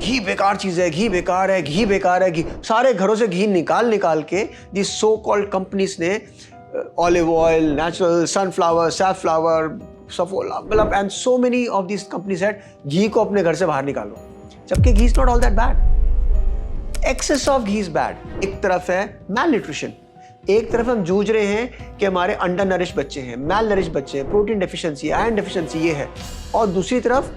घी बेकार चीज है, घी बेकार है, घी बेकार है, घी। सारे घरों से घी निकाल के दी सो कॉल्ड कंपनीज ने olive oil, natural, sunflower, safflower, Saffola, मतलब and so many of this companies said घी को अपने घर से बाहर निकालो, जबकि घी is not all that bad. Excess of घी इज बैड। एक तरफ है मैल न्यूट्रिशन, एक तरफ हम जूझ रहे हैं कि हमारे अंडर नरिश बच्चे हैं, मैल नरिश बच्चे हैं, प्रोटीन डेफिशिएंसी, आयरन डेफिशिएंसी ये है, और दूसरी तरफ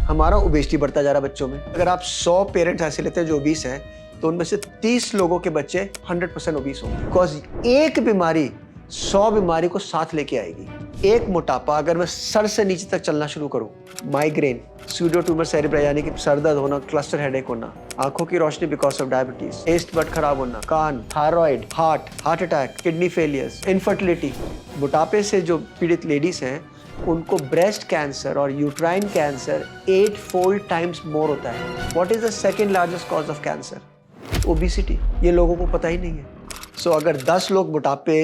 हमारा ओबेसिटी बढ़ता जा रहा है बच्चों में। अगर आप 100 पेरेंट्स ऐसे लेते हैं जो ओबीस हैं, तो उनमें से 30 लोगों के बच्चे 100% ओबीस होंगे, बिकॉज एक बीमारी 100 बीमारी को साथ लेके आएगी। एक मोटापा, अगर मैं सर से नीचे तक चलना शुरू करूं, माइग्रेन, सूडो ट्यूमर सेरिब्रल यानी कि सर दर्द होना, क्लस्टर हेडेक होना, आंखों की रोशनी because of diabetes, test bud खराब होना, कान, thyroid, heart attack, kidney failures, infertility. मोटापे से जो पीड़ित लेडीज हैं उनको ब्रेस्ट कैंसर और uterine cancer 8-fold times more होता है। What is the second largest cause of cancer? Obesity. ये लोगों को पता ही नहीं है। सो अगर 10 लोग मोटापे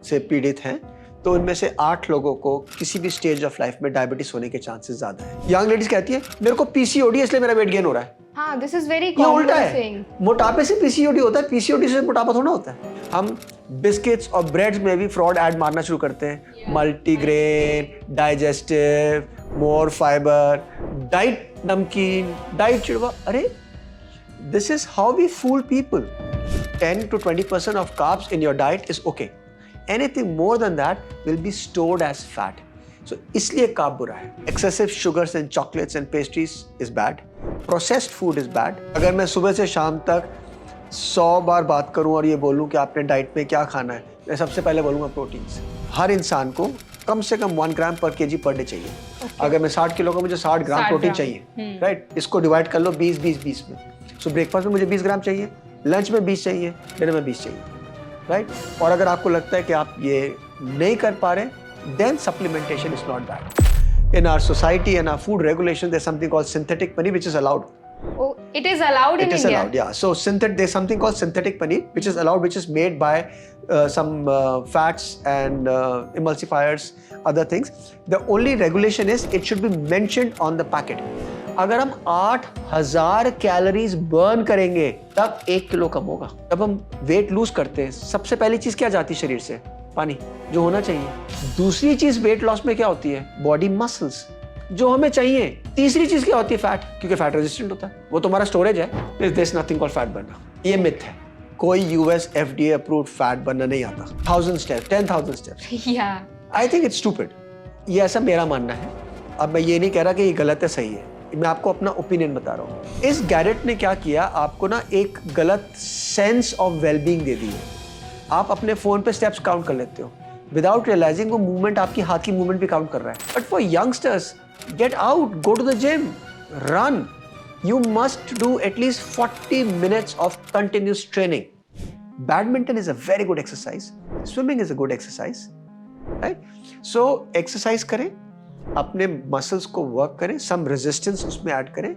से पीड़ित हैं तो उनमें से 8 लोगों को किसी भी स्टेज ऑफ लाइफ में डायबिटीज होने के चांसेस ज्यादा है। यंग लेडीज कहती है मेरे को पीसीओडी है इसलिए मेरा वेट गेन हो रहा है। हाँ, दिस इज वेरी ये उल्टा कॉमन है। थिंग। मोटापे से पीसीओडी होता है, पीसीओडी से मोटापा थोड़ा होता है। हम बिस्किट्स और ब्रेड्स में भी फ्रॉड ऐड मारना शुरू करते हैं, multigrain, digestive, more fibre, diet नमकीन, डाइट चिड़वा। अरे this is how we fool people. 10 to 20% of carbs in your diet is okay. Anything more than that will be stored as fat. So इसलिए carb बुरा है। Excessive sugars and chocolates and pastries is bad. Processed food is bad. अगर मैं सुबह से शाम तक 100 बार बात करूं और ये बोलूं कि आपने डाइट में क्या खाना है, मैं सबसे पहले बोलूंगा प्रोटीन्स। हर इंसान को कम से कम 1 gram per KG per day चाहिए। अगर मैं 60 किलो का, मुझे 60 ग्राम प्रोटीन चाहिए, राइट? इसको डिवाइड कर लो 20-20-20 में। सो ब्रेकफास्ट में मुझे 20 ग्राम चाहिए, लंच में 20 चाहिए, डिनर में 20 चाहिए, राइट? और अगर आपको लगता है कि आप ये नहीं कर पा रहे, then supplementation is not bad. In our society and our food regulation, there's something called synthetic paneer, which is allowed. Oh, it is allowed in India? It is allowed, yeah. So there's something called synthetic paneer, which is allowed, which is made by some fats and emulsifiers, other things. The only regulation is it should be mentioned on the packet. अगर हम 8000 calories burn करेंगे तब 1 kilo कम होगा। जब हम weight lose करते हैं, सबसे पहली चीज क्या जाती है शरीर से? पानी, जो होना चाहिए। दूसरी चीज वेट लॉस में क्या होती है? बॉडी मसल्स, जो हमें चाहिए। तीसरी चीज क्या होती है? फैट, क्योंकि फैट रेजिस्टेंट होता है, वो तुम्हारा स्टोरेज है। There is nothing called fat burner. ये मिथ है। कोई US FDA approved fat burner नहीं आता। 1000 steps, 10,000 steps. Yeah. I think it's stupid. ये ऐसा मेरा मानना है। अब मैं ये नहीं कह रहा कि ये गलत है, सही है, मैं आपको अपना ओपिनियन बता रहा हूँ। इस गैरेट ने क्या किया, आपको ना एक गलत सेंस ऑफ वेलबींग दे दी है। आप अपने फोन पे स्टेप्स काउंट कर लेते हो विदाउट रियलाइजिंग वो मूवमेंट आपकी हाथ की मूवमेंट भी काउंट कर रहा है। But for youngsters, get out, go to the gym, run. You must do at least 40 minutes of continuous training. Badminton is a very good exercise, swimming is a good exercise, right? So exercise करें, अपने muscles को work करें, some resistance उसमें add करें।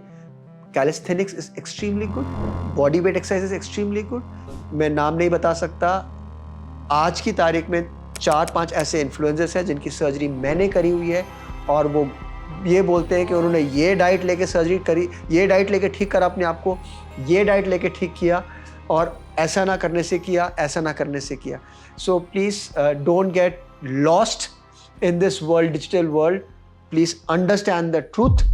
Calisthenics is extremely good, body weight exercise is extremely good. मैं नाम नहीं बता सकता। आज की तारीख में 4-5 ऐसे इन्फ्लुएंसर्स हैं जिनकी सर्जरी मैंने करी हुई है, और वो ये बोलते हैं कि उन्होंने ये डाइट लेके सर्जरी करी, ये डाइट लेके ठीक करा अपने आप को, ये डाइट लेके ठीक किया, और ऐसा ना करने से किया, ऐसा ना करने से किया। So please don't get lost in this world, digital world. Please understand the truth.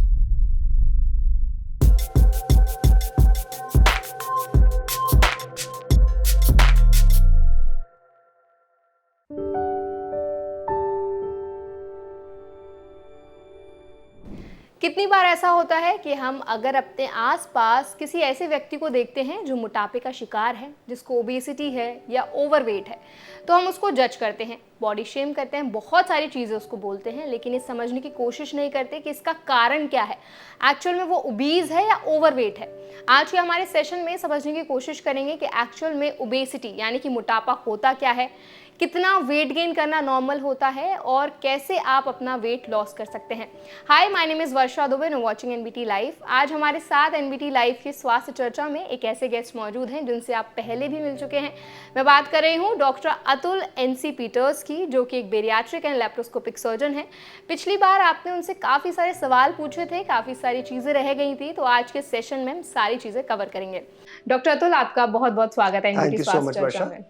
कितनी बार ऐसा होता है कि हम अगर अपने आसपास किसी ऐसे व्यक्ति को देखते हैं जो मोटापे का शिकार है, जिसको ओबेसिटी है या ओवरवेट है, तो हम उसको जज करते हैं, बॉडी शेम करते हैं, बहुत सारी चीज़ें उसको बोलते हैं, लेकिन ये समझने की कोशिश नहीं करते कि इसका कारण क्या है, एक्चुअल में वो ओबीज है या ओवरवेट है। आज के हमारे सेशन में समझने की कोशिश करेंगे कि एक्चुअल में ओबेसिटी यानी कि मोटापा होता क्या है, कितना वेट गेन करना नॉर्मल होता है और कैसे आप अपना वेट लॉस कर सकते हैं। Hi, my name is Varsha Dubey, no watching NBT live. आज हमारे साथ एनबीटी लाइव की स्वास्थ्य चर्चा में एक ऐसे गेस्ट मौजूद हैं जिनसे आप पहले भी मिल चुके हैं। मैं बात कर रही हूँ डॉक्टर अतुल एनसी पीटर्स की, जो कि एक बेरियाट्रिक एंड लैप्रोस्कोपिक सर्जन है। पिछली बार आपने उनसे काफ़ी सारे सवाल पूछे थे, काफ़ी सारी चीज़ें रह गई थी, तो आज के सेशन में हम सारी चीज़ें कवर करेंगे। डॉक्टर अतुल, आपका बहुत बहुत स्वागत है एनबीटी स्वास्थ्य चर्चा में।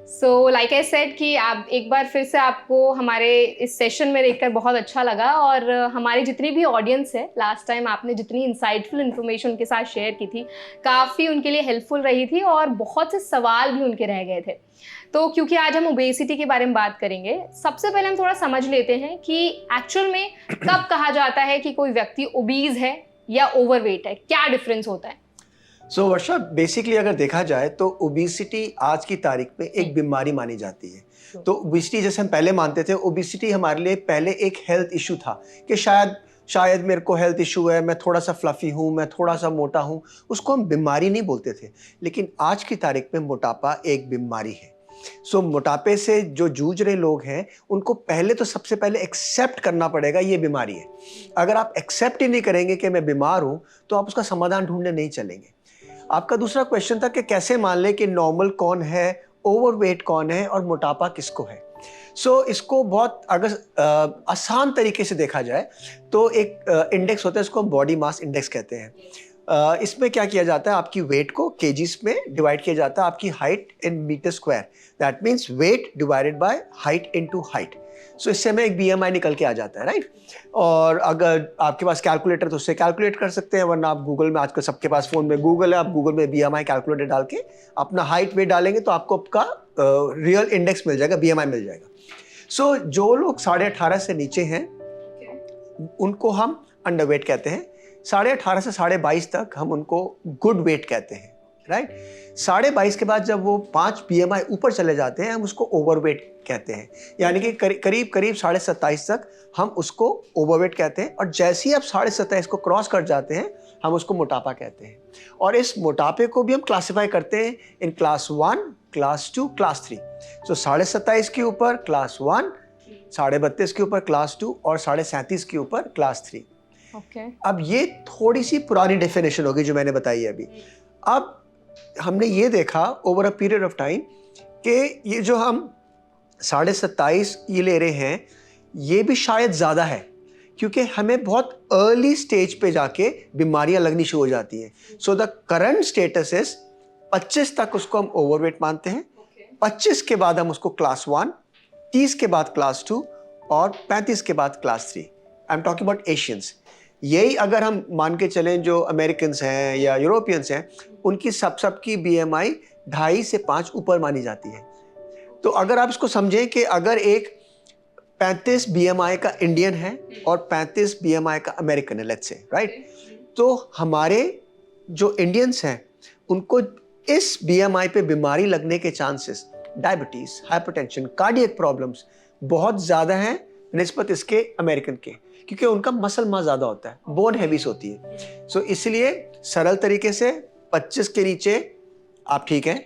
सो लाइक आई सेड कि आप एक बार फिर से आपको हमारे इस सेशन में देखकर बहुत अच्छा लगा, और हमारी जितनी भी ऑडियंस है, लास्ट टाइम आपने जितनी इंसाइटफुल इन्फॉर्मेशन उनके साथ शेयर की थी, काफ़ी उनके लिए हेल्पफुल रही थी और बहुत से सवाल भी उनके रह गए थे। तो क्योंकि आज हम ओबेसिटी के बारे में बात करेंगे, सबसे पहले हम थोड़ा समझ लेते हैं कि एक्चुअल में कब कहा जाता है कि कोई व्यक्ति ओबीज है या ओवरवेट है, क्या डिफरेंस होता है? सो वर्षा, बेसिकली अगर देखा जाए तो ओबिसिटी आज की तारीख में एक बीमारी मानी जाती है। तो ओबिसिटी जैसे हम पहले मानते थे, ओबिसिटी हमारे लिए पहले एक हेल्थ इशू था कि शायद मेरे को हेल्थ इशू है, मैं थोड़ा सा फ्लफी हूँ, मैं थोड़ा सा मोटा हूँ, उसको हम बीमारी नहीं बोलते थे। लेकिन आज की तारीख में मोटापा एक बीमारी है। सो मोटापे से जो जूझ रहे लोग हैं, उनको पहले तो सबसे पहले एक्सेप्ट करना पड़ेगा ये बीमारी है। अगर आप एक्सेप्ट ही नहीं करेंगे कि मैं बीमार हूँ, तो आप उसका समाधान ढूंढने नहीं चलेंगे। आपका दूसरा क्वेश्चन था कि कैसे मान लें कि नॉर्मल कौन है, ओवरवेट कौन है और मोटापा किसको है। सो इसको बहुत अगर आसान तरीके से देखा जाए तो एक इंडेक्स होता है, इसको हम बॉडी मास इंडेक्स कहते हैं। इसमें क्या किया जाता है, आपकी वेट को केजीज में डिवाइड किया जाता है, आपकी height in metre square, that means weight divided by height into height. So इससे हमें एक बीएमआई निकल के आ जाता है, राइट। और अगर आपके पास कैलकुलेटर तो उससे कैलकुलेट कर सकते हैं, वरना आप गूगल में, आजकल सबके पास फोन में गूगल है, आप गूगल में बीएमआई कैलकुलेटर डाल के अपना हाइट वेट डालेंगे तो आपको आपका रियल इंडेक्स मिल जाएगा, बीएमआई मिल जाएगा। सो जो लोग 18.5 से नीचे हैं उनको हम अंडरवेट कहते हैं। 18.5 से 22.5 तक हम उनको गुड वेट कहते हैं, राइट। 22.5 के बाद जब वो 5 बीएमआई ऊपर चले जाते हैं, हम उसको ओवरवेट कहते हैं। यानी कि करीब 27.5 तक हम उसको ओवरवेट कहते हैं। और जैसे ही आप 27.5 को क्रॉस कर जाते हैं, हम उसको मोटापा कहते हैं। और इस मोटापे को भी हम क्लासिफाई करते हैं इन क्लास 1, क्लास 2, क्लास 3। सो 27.5 के ऊपर क्लास 1, 32.5 के ऊपर क्लास 2 और 37.5 के ऊपर क्लास 3। अब ये थोड़ी सी पुरानी डेफिनेशन होगी जो मैंने बताई अभी। अब हमने ये देखा over a period of time कि ये जो हम 27.5 ये ले रहे हैं, ये भी शायद ज़्यादा है, क्योंकि हमें बहुत अर्ली स्टेज पे जाके बीमारियां लगनी शुरू हो जाती हैं। So the current status is 25 तक उसको हम ओवरवेट मानते हैं। 25 के बाद हम उसको क्लास 1, 30 के बाद क्लास 2 और 35 के बाद class 3। I am talking about Asians. यही अगर हम मान के चलें जो अमेरिकन्स हैं या यूरोपियंस हैं, उनकी सबकी बीएमआई 2.5 से 5 ऊपर मानी जाती है। तो अगर आप इसको समझें कि अगर एक 35 बीएमआई का इंडियन है और 35 बीएमआई का अमेरिकन है, लेट्स से, राइट, तो हमारे जो इंडियंस हैं उनको इस बीएमआई पे बीमारी लगने के chances, diabetes, hypertension, cardiac problems बहुत ज़्यादा हैं निस्बत इसके अमेरिकन के, क्योंकि उनका मसल मास ज़्यादा होता है, बोन हैवीस होती है। सो इसलिए सरल तरीके से 25 के नीचे आप ठीक हैं,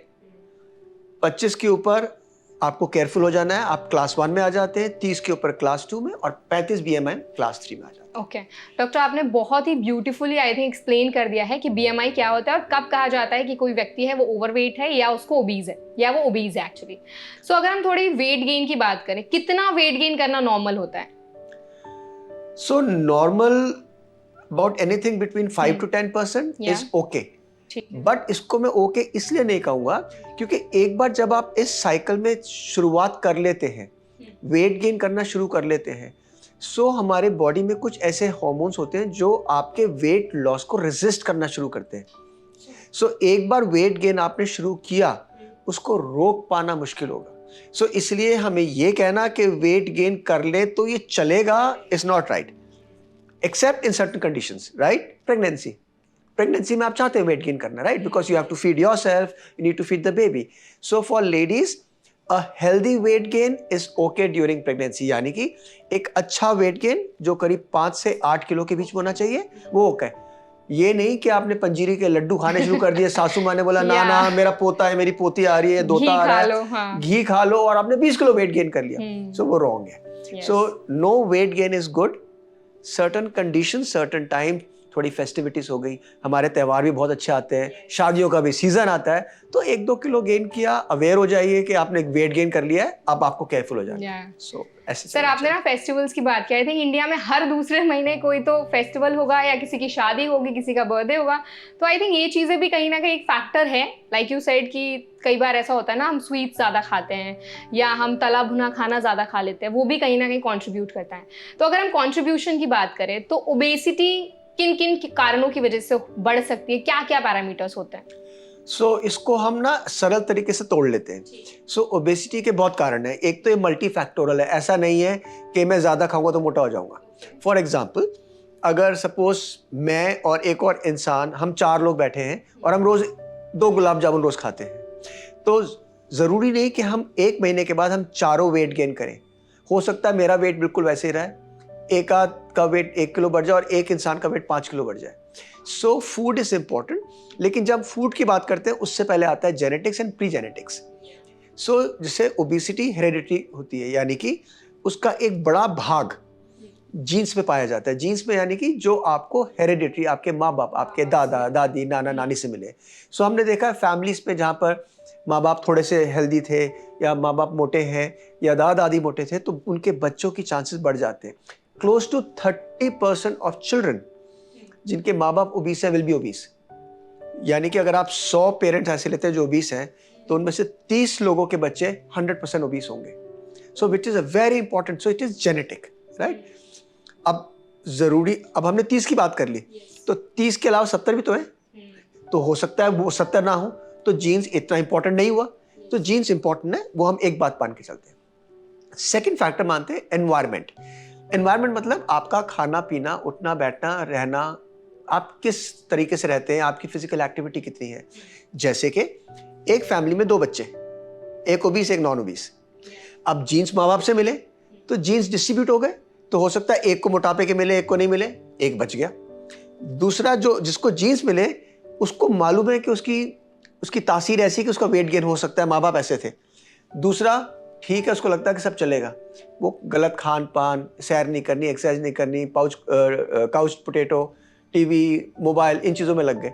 25 के ऊपर आपको केयरफुल हो जाना है, आप क्लास 1 में आ जाते हैं, 30 के ऊपर क्लास 2 में और 35 बीएमआई क्लास 3 में आ जाते हैं। ओके डॉक्टर, आपने बहुत ही ब्यूटीफुली आई थिंक एक्सप्लेन कर दिया है कि बीएमआई क्या होता है और कब कहा जाता है कि कोई व्यक्ति है वो ओवरवेट है या उसको ओबीज है या वो ओबीज है एक्चुअली। सो अगर हम थोड़ी वेट गेन की बात करें, कितना वेट गेन करना नॉर्मल होता है? So normal about anything between 5 to 10% is okay. But इसको मैं ओके इसलिए नहीं कहूँगा क्योंकि एक बार जब आप इस साइकिल में शुरुआत कर लेते हैं, वेट गेन करना शुरू कर लेते हैं, सो हमारे बॉडी में कुछ ऐसे हार्मोन्स होते हैं जो आपके वेट लॉस को रेजिस्ट करना शुरू करते हैं। सो एक बार वेट गेन आपने शुरू किया, उसको रोक पाना मुश्किल होगा। सो इसलिए हमें ये कहना कि वेट गेन कर ले तो ये चलेगा is not right, except in certain conditions, right. Pregnancy में आप चाहते हैं वेट गेन करना, right, because you have to feed yourself, you need to feed the baby. So for ladies a healthy weight gain is okay during pregnancy, यानी कि एक अच्छा weight gain जो करीब 5 से 8 किलो के बीच में होना चाहिए, वो ओके। ये नहीं कि आपने पंजीरी के लड्डू खाने शुरू कर दिए, सासू माँ ने बोला ना ना मेरा पोता है, मेरी पोती आ रही है, दोता आ रहा है, घी खा लो और आपने 20 किलो वेट गेन कर लिया। सो वो रॉन्ग है। So no weight gain is good. Certain condition, certain time, थोड़ी फेस्टिविटीज हो गई, हमारे त्यौहार भी बहुत अच्छे आते हैं, शादियों का भी सीजन आता है, तो 1-2 किलो गेन किया, अवेयर हो जाइए कि आपने वेट गेन कर लिया है, अब आपको केयरफुल हो जाना है। सो ऐसे सर आपने ना फेस्टिवल्स की बात की, आई थिंक इंडिया में हर दूसरे महीने कोई तो फेस्टिवल होगा या किसी की शादी होगी, किसी का बर्थडे होगा, तो आई थिंक ये चीज़ें भी कहीं ना कहीं एक फैक्टर है। लाइक यू सेड कि कई बार ऐसा होता है ना, हम स्वीट्स ज़्यादा खाते हैं या हम तला भुना खाना ज़्यादा खा लेते हैं, वो भी कहीं ना कहीं कॉन्ट्रीब्यूट करता है। तो अगर हम कॉन्ट्रीब्यूशन की बात करें तो ओबेसिटी किन किन कारणों की वजह से बढ़ सकती है, क्या क्या पैरामीटर्स होते हैं? सो इसको हम ना सरल तरीके से तोड़ लेते हैं। सो ओबेसिटी के बहुत कारण है। एक तो ये मल्टी फैक्टोरल है, ऐसा नहीं है कि मैं ज़्यादा खाऊंगा तो मोटा हो जाऊंगा। फॉर एग्जाम्पल, अगर सपोज मैं और एक और इंसान, हम 4 लोग बैठे हैं और हम रोज़ 2 गुलाब जामुन रोज़ खाते हैं, तो ज़रूरी नहीं कि हम 1 महीने के बाद हम चारों वेट गेन करें। हो सकता है मेरा वेट बिल्कुल वैसे ही रहा है, एक आध का वेट 1 किलो बढ़ जाए और एक इंसान का वेट 5 किलो बढ़ जाए। सो फूड इज इम्पॉर्टेंट, लेकिन जब फूड की बात करते हैं उससे पहले आता है जेनेटिक्स एंड प्री जेनेटिक्स। सो जैसे ओबेसिटी हेरेडिटी होती है, यानी कि उसका एक बड़ा भाग जीन्स में पाया जाता है। जीन्स में यानी कि जो आपको हेरेडिटरी आपके माँ बाप, आपके दादा दादी, नाना नानी से मिले। सो हमने देखा है फैमिलीज पे जहाँ पर माँ बाप थोड़े से हेल्दी थे या माँ बाप मोटे हैं या दादा दादी मोटे थे, तो उनके बच्चों की चांसेस बढ़ जाते हैं। क्लोज टू 30% ऑफ चिल्ड्रन जिनके माँ बाप ओबीस है विल बी ओबीस। यानी कि अगर आप 100 पेरेंट्स ऐसे लेते हैं जो ओबीस हैं, तो उनमें से 30 लोगों के बच्चे 100% ओबीस होंगे। So which is a very important, so it is genetic, right. अब हमने 30 की बात कर ली, तो 30 के अलावा 70 भी तो है, तो हो सकता है वो 70 ना हो, तो जीन्स इतना इंपॉर्टेंट नहीं हुआ। तो जीन्स इंपॉर्टेंट है, वो हम एक बात मान के चलते हैं। सेकेंड फैक्टर मानते हैं एनवायरमेंट। एनवायरमेंट मतलब आपका खाना पीना, उठना बैठना, रहना, आप किस तरीके से रहते हैं, आपकी फिजिकल एक्टिविटी कितनी है। जैसे कि एक फैमिली में 2 बच्चे, एक ओबीस एक नॉन ओबीस। अब जीन्स माँ बाप से मिले तो जीन्स डिस्ट्रीब्यूट हो गए, तो हो सकता है एक को मोटापे के मिले, एक को नहीं मिले, एक बच गया। दूसरा जो जिसको जीन्स मिले उसको मालूम है कि उसकी तासीर ऐसी कि उसका वेट गेन हो सकता है, माँ बाप ऐसे थे। दूसरा ठीक है, उसको लगता है कि सब चलेगा, वो गलत खान पान, सैर नहीं करनी, एक्सरसाइज नहीं करनी, काउच पोटैटो, टीवी, मोबाइल, इन चीज़ों में लग गए।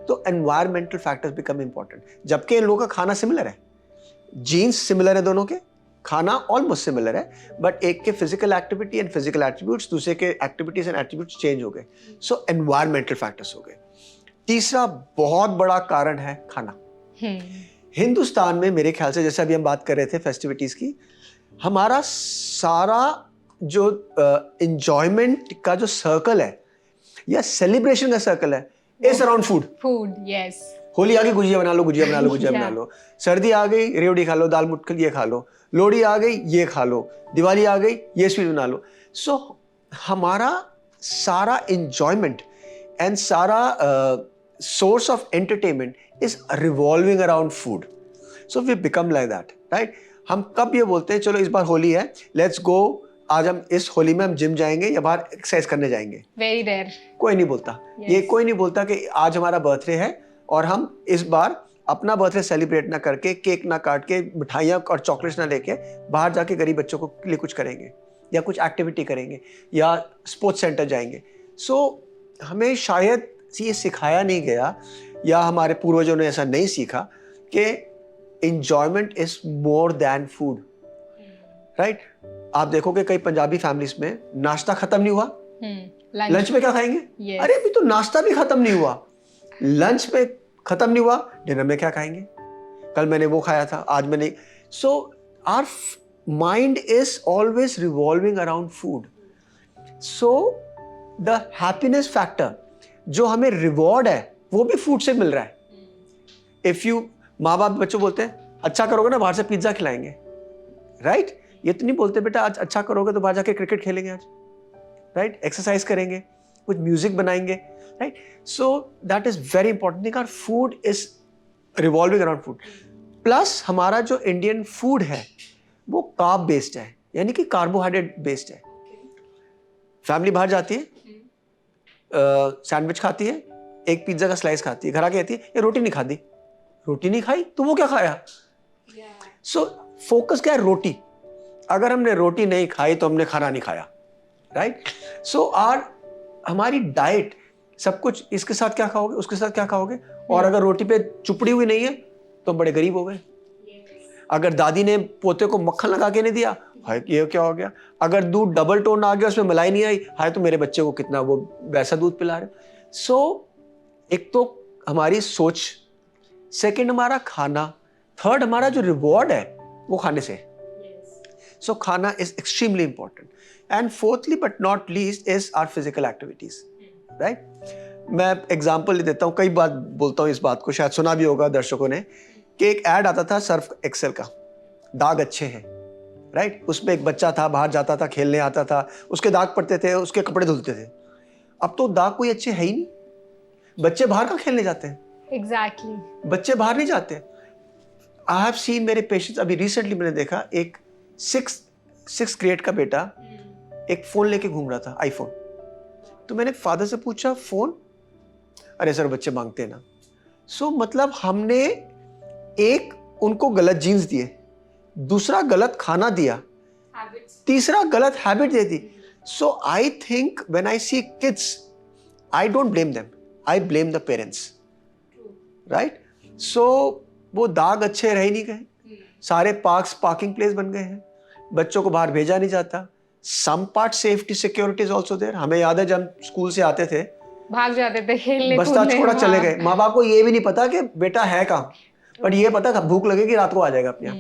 तो एनवायरमेंटल फैक्टर्स बिकम इंपॉर्टेंट। जबकि इन लोगों का खाना सिमिलर है, जीन्स सिमिलर है, दोनों के खाना ऑलमोस्ट सिमिलर है, बट एक के physical activity and physical attributes, दूसरे के एक्टिविटीज एंड एट्रीब्यूट्स चेंज हो गए। सो एनवायरमेंटल फैक्टर्स हो गए। तीसरा बहुत बड़ा कारण है खाना। हिंदुस्तान में मेरे ख्याल से, जैसे अभी हम बात कर रहे थे फेस्टिविटीज की, हमारा सारा जो एंजॉयमेंट का जो सर्कल है या सेलिब्रेशन का सर्कल है, is around food. Yes. Holi आ गई, गुजिया बना लो, गुजिया बना लो, गुजिया बना लो। सर्दी आ गई, रेवड़ी खा लो, दाल मुटकल ये खा लो। लोहड़ी आ गई, ये खा लो। दिवाली आ गई, ये स्वीट बना लो। सो हमारा सारा एंजॉयमेंट एंड सारा source of entertainment is revolving around food. So we become like that, right. हम कब ये बोलते हैं चलो इस बार होली है, लेट्स गो, आज हम इस होली में हम जिम जाएंगे या बाहर एक्सरसाइज करने जाएंगे? Very rare. कोई नहीं बोलता। ये कोई नहीं बोलता कि आज हमारा बर्थडे है और हम इस बार अपना बर्थडे सेलिब्रेट ना करके, केक ना काट के, मिठाइयाँ और चॉकलेट्स ना लेके बाहर जाके गरीब बच्चों को लिए कुछ करेंगे या कुछ एक्टिविटी करेंगे या स्पोर्ट्स सेंटर जाएंगे। सो हमें शायद ये सिखाया नहीं गया या हमारे पूर्वजों ने ऐसा नहीं सीखा कि enjoyment is more than food, right. आप देखोगे कई पंजाबी फैमिलीज में नाश्ता खत्म नहीं हुआ, लंच में क्या खाएंगे? अरे अभी तो नाश्ता भी खत्म नहीं हुआ, लंच में खत्म नहीं हुआ, डिनर में क्या खाएंगे? कल मैंने वो खाया था, आज मैंने। So our mind is always revolving around food. So the happiness factor जो हमें रिवॉर्ड है वो भी फूड से मिल रहा है। इफ यू, माँ बाप बच्चों बोलते हैं अच्छा करोगे ना बाहर से पिज्जा खिलाएंगे, राइट। ये तो नहीं बोलते बेटा आज अच्छा करोगे तो बाहर जाके क्रिकेट खेलेंगे आज, राइट, एक्सरसाइज करेंगे, कुछ म्यूजिक बनाएंगे, right. So that is very important. Our food is revolving around food. Plus हमारा जो इंडियन फूड है वो कार्ब बेस्ड है, यानी कि कार्बोहाइड्रेट बेस्ड है। फैमिली बाहर जाती है, सैंडविच खाती है, एक पिज्जा का स्लाइस खाती है, घर आके कहती है ये रोटी नहीं खाती, रोटी नहीं खाई तो वो क्या खाया? सो फोकस क्या है? रोटी। अगर हमने रोटी नहीं खाई तो हमने खाना नहीं खाया, राइट? सो हमारी डाइट सब कुछ, इसके साथ क्या खाओगे, उसके साथ क्या खाओगे, और अगर रोटी पे चुपड़ी हुई नहीं है तो हम बड़े गरीब हो गए। अगर दादी ने पोते को मक्खन लगा के नहीं दिया, हाय ये क्या हो गया? अगर दूध डबल टोन आ गया, उसमें मलाई नहीं आई, हाय तो मेरे बच्चे को कितना वो वैसा दूध पिला रहे। सो एक तो हमारी सोच, सेकंड हमारा खाना, थर्ड हमारा जो रिवॉर्ड है वो खाने से। सो खाना is extremely important, and fourthly but not least is our physical activities, right? मैं एग्जाम्पल देता हूँ, कई बार बोलता हूँ इस बात को, शायद सुना भी होगा दर्शकों ने, कि एक ऐड आता था सर्फ एक्सेल का, दाग अच्छे हैं, राइट? उसमें एक बच्चा था, बाहर जाता था, खेलने आता था, उसके दाग पड़ते थे, उसके कपड़े धुलते थे। अब तो दाग कोई अच्छे है ही नहीं, बच्चे बाहर का खेलने जाते हैं। एग्जैक्टली बच्चे बाहर नहीं जाते। आई हैव सीन मेरे पेशेंट्स, अभी रिसेंटली मैंने देखा एक 6th ग्रेड का बेटा एक फोन लेके घूम रहा था, आईफोन। तो मैंने फादर से पूछा फोन? अरे सर बच्चे मांगते हैं ना। सो मतलब हमने एक उनको गलत जीन्स दिए, दूसरा गलत खाना दिया, तीसरा गलत हैबिट दे दी। So I think when I see kids, I don't blame them, I blame the parents, right? So वो दाग अच्छे रह ही नहीं गए, सारे पार्क्स पार्किंग प्लेस बन गए हैं, बच्चों को बाहर भेजा नहीं जाता। Some part safety security is also there. हमें याद है जब हम स्कूल से आते थे, भाग जाते थे खेलने, बस्ता छोड़ा चले गए, माँ बाप को ये भी नहीं पता कि बेटा है कहाँ, पर ये पता भूख लगेगी रात को आ जाएगा अपने यहाँ,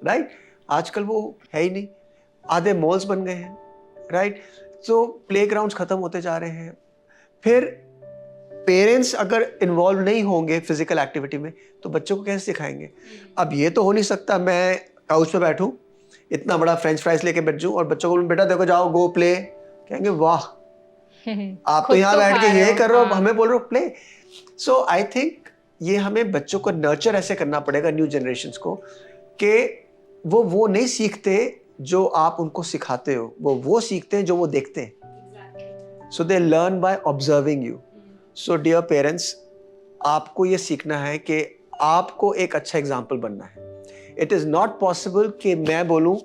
राइट? आजकल वो है ही नहीं, आधे मॉल्स बन गए हैं, राइट? तो प्लेग्राउंड्स खत्म होते जा रहे हैं। फिर पेरेंट्स अगर इन्वॉल्व नहीं होंगे फिजिकल एक्टिविटी में तो बच्चों को कैसे सिखाएंगे? अब ये तो हो नहीं सकता मैं काउच पे बैठूं, इतना बड़ा फ्रेंच फ्राइज लेके बैठ जाऊं और बच्चों को बेटा देखो जाओ गो प्ले, कहेंगे वाह आप तो यहाँ बैठ के ये कर रहे हो, हमें बोल रहे हो प्ले। सो आई थिंक ये हमें बच्चों को नर्चर ऐसे करना पड़ेगा, न्यू जनरेशन्स को, कि वो नहीं सीखते जो आप उनको सिखाते हो, वो सीखते हैं जो वो देखते हैं। So they learn by observing you. So dear parents, आपको ये सीखना है कि आपको एक अच्छा एग्जाम्पल बनना है। इट इज़ नॉट पॉसिबल कि मैं बोलूँ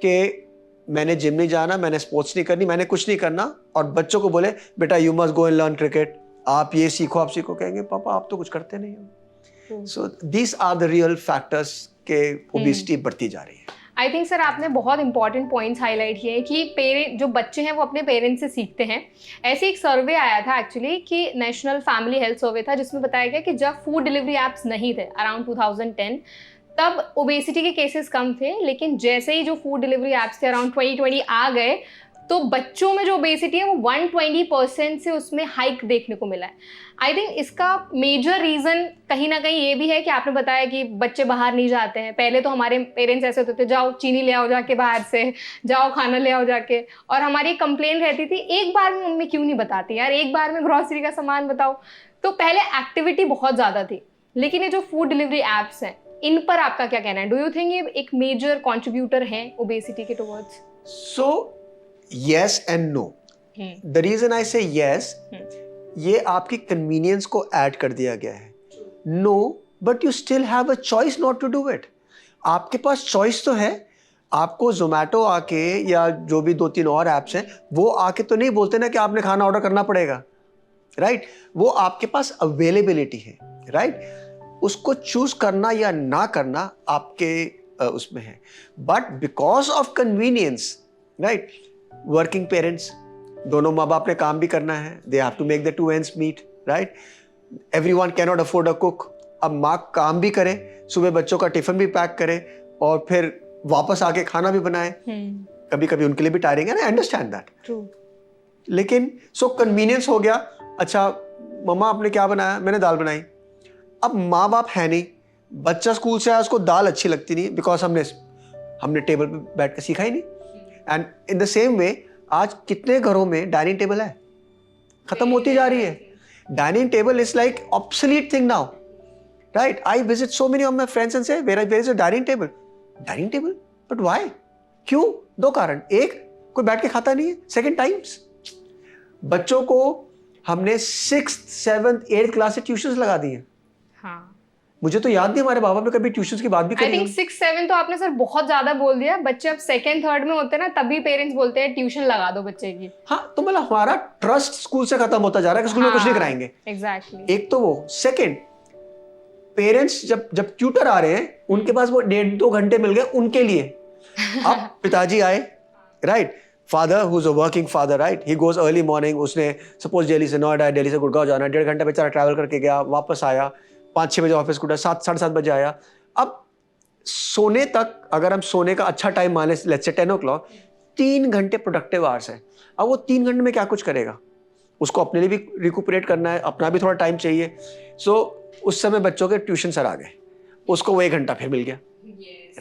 कि मैंने जिम नहीं जाना, मैंने स्पोर्ट्स नहीं करनी, मैंने कुछ नहीं करना, और बच्चों को बोले बेटा you must go and learn cricket, आप ये सीखो, आप सीखो। कहेंगे पापा आप तो कुछ करते नहीं हो। So these are the real factors के ओबेसिटी बढ़ती जा रही है। आई थिंक सर आपने बहुत इंपॉर्टेंट पॉइंट्स हाईलाइट किए कि पेरेंट जो बच्चे हैं वो अपने पेरेंट्स से सीखते हैं। ऐसे एक सर्वे आया था एक्चुअली कि नेशनल फैमिली हेल्थ सर्वे था, जिसमें बताया गया कि जब फूड डिलीवरी ऐप्स नहीं थे अराउंड 2010, तब ओबेसिटी के केसेस कम थे, लेकिन जैसे ही जो फूड डिलीवरी ऐप्स थे अराउंड 2020 आ गए तो बच्चों में जो ओबेसिटी है वो 120% से उसमें हाइक देखने को मिला है। आई थिंक इसका मेजर रीज़न कहीं ना कहीं ये भी है कि आपने बताया कि बच्चे बाहर नहीं जाते हैं। पहले तो हमारे पेरेंट्स ऐसे होते थे, जाओ चीनी ले आओ जाके बाहर से, जाओ खाना ले आओ जाके, और हमारी कंप्लेंट रहती थी एक बार में मम्मी क्यों नहीं बताती यार, एक बार में ग्रॉसरी का सामान बताओ। तो पहले एक्टिविटी बहुत ज़्यादा थी, लेकिन ये जो फूड डिलीवरी ऐप्स हैं इन पर आपका क्या कहना है? डू यू थिंक ये एक मेजर कॉन्ट्रीब्यूटर है ओबेसिटी के towards? So yes and no. The reason I say yes, ये आपकी कन्वीनियंस को ऐड कर दिया गया है। No, but you still have a choice not to do it. आपके पास चॉइस तो है, आपको जोमेटो आके या जो भी 2-3 और ऐप्स हैं वो आके तो नहीं बोलते ना कि आपने खाना ऑर्डर करना पड़ेगा, राइट? वो आपके पास अवेलेबिलिटी है, राइट? उसको चूज करना या ना करना आपके उसमें है। But because of convenience, right, working parents, दोनों माँ बाप ने काम भी करना है, they have to make the two ends meet, right? Everyone can not afford a cook. अब माँ काम भी करे, सुबह बच्चों का टिफिन भी पैक करे और फिर वापस आके खाना भी बनाए, कभी कभी उनके लिए भी टायरिंग है ना, अंडरस्टैंड दैट। लेकिन सो कन्वीनियंस हो गया, अच्छा मम्मा आपने क्या बनाया? मैंने दाल बनाई। अब माँ बाप है नहीं, बच्चा स्कूल से आया, उसको दाल अच्छी लगती नहीं, बिकॉज हमने टेबल पे बैठ कर सीखा ही नहीं। And in the same way आज कितने घरों में डाइनिंग टेबल है, खत्म होती जा रही है। Dining table is like obsolete thing now, right? I visit so many of my friends and say where is a dining table, but why? क्यों? 2 कारण, एक कोई बैठ के खाता नहीं है, सेकंड टाइम्स बच्चों को हमने 6th 7th 8th क्लास से ट्यूशंस लगा दिए। हाँ, मुझे तो याद नहीं हमारे बाबा ने कभी ट्यूशंस की बात भी आई करी थिंक हो। 6-7 तो आपने सर बहुत ज्यादा बोल दिया। बच्चे अब 2nd 3rd में होते हैं ना, तभी पेरेंट्स बोलते हैं ट्यूशन लगा दो बच्चे की। हाँ, तो मतलब हमारा ट्रस्ट स्कूल से खत्म होता जा रहा है कि स्कूल में कुछ नहीं कराएंगे। एग्जैक्टली। एक तो वो, सेकंड, पेरेंट्स जब जब ट्यूटर आ रहे हैं उनके पास वो 1.5-2 घंटे मिल गए उनके लिए। अब पिताजी आए, right, father who is a working father, right, he goes early morning, उसने सपोज दिल्ली से नोएडा, दिल्ली से गुड़गांव जाना, 1.5 घंटा बेचारा ट्रैवल करके गया, वापस आया 5-6 बजे ऑफिस को, 7-7:30 बजे आया। अब सोने तक अगर हम सोने का अच्छा टाइम माने, लेट्स से 10 o'clock, 3 घंटे प्रोडक्टिव आवर्स है। अब वो 3 घंटे में क्या कुछ करेगा? उसको अपने लिए भी रिकुपरेट करना है, अपना भी थोड़ा टाइम चाहिए। सो उस समय बच्चों के ट्यूशन सर आ गए, उसको वो 1 घंटा फिर मिल गया,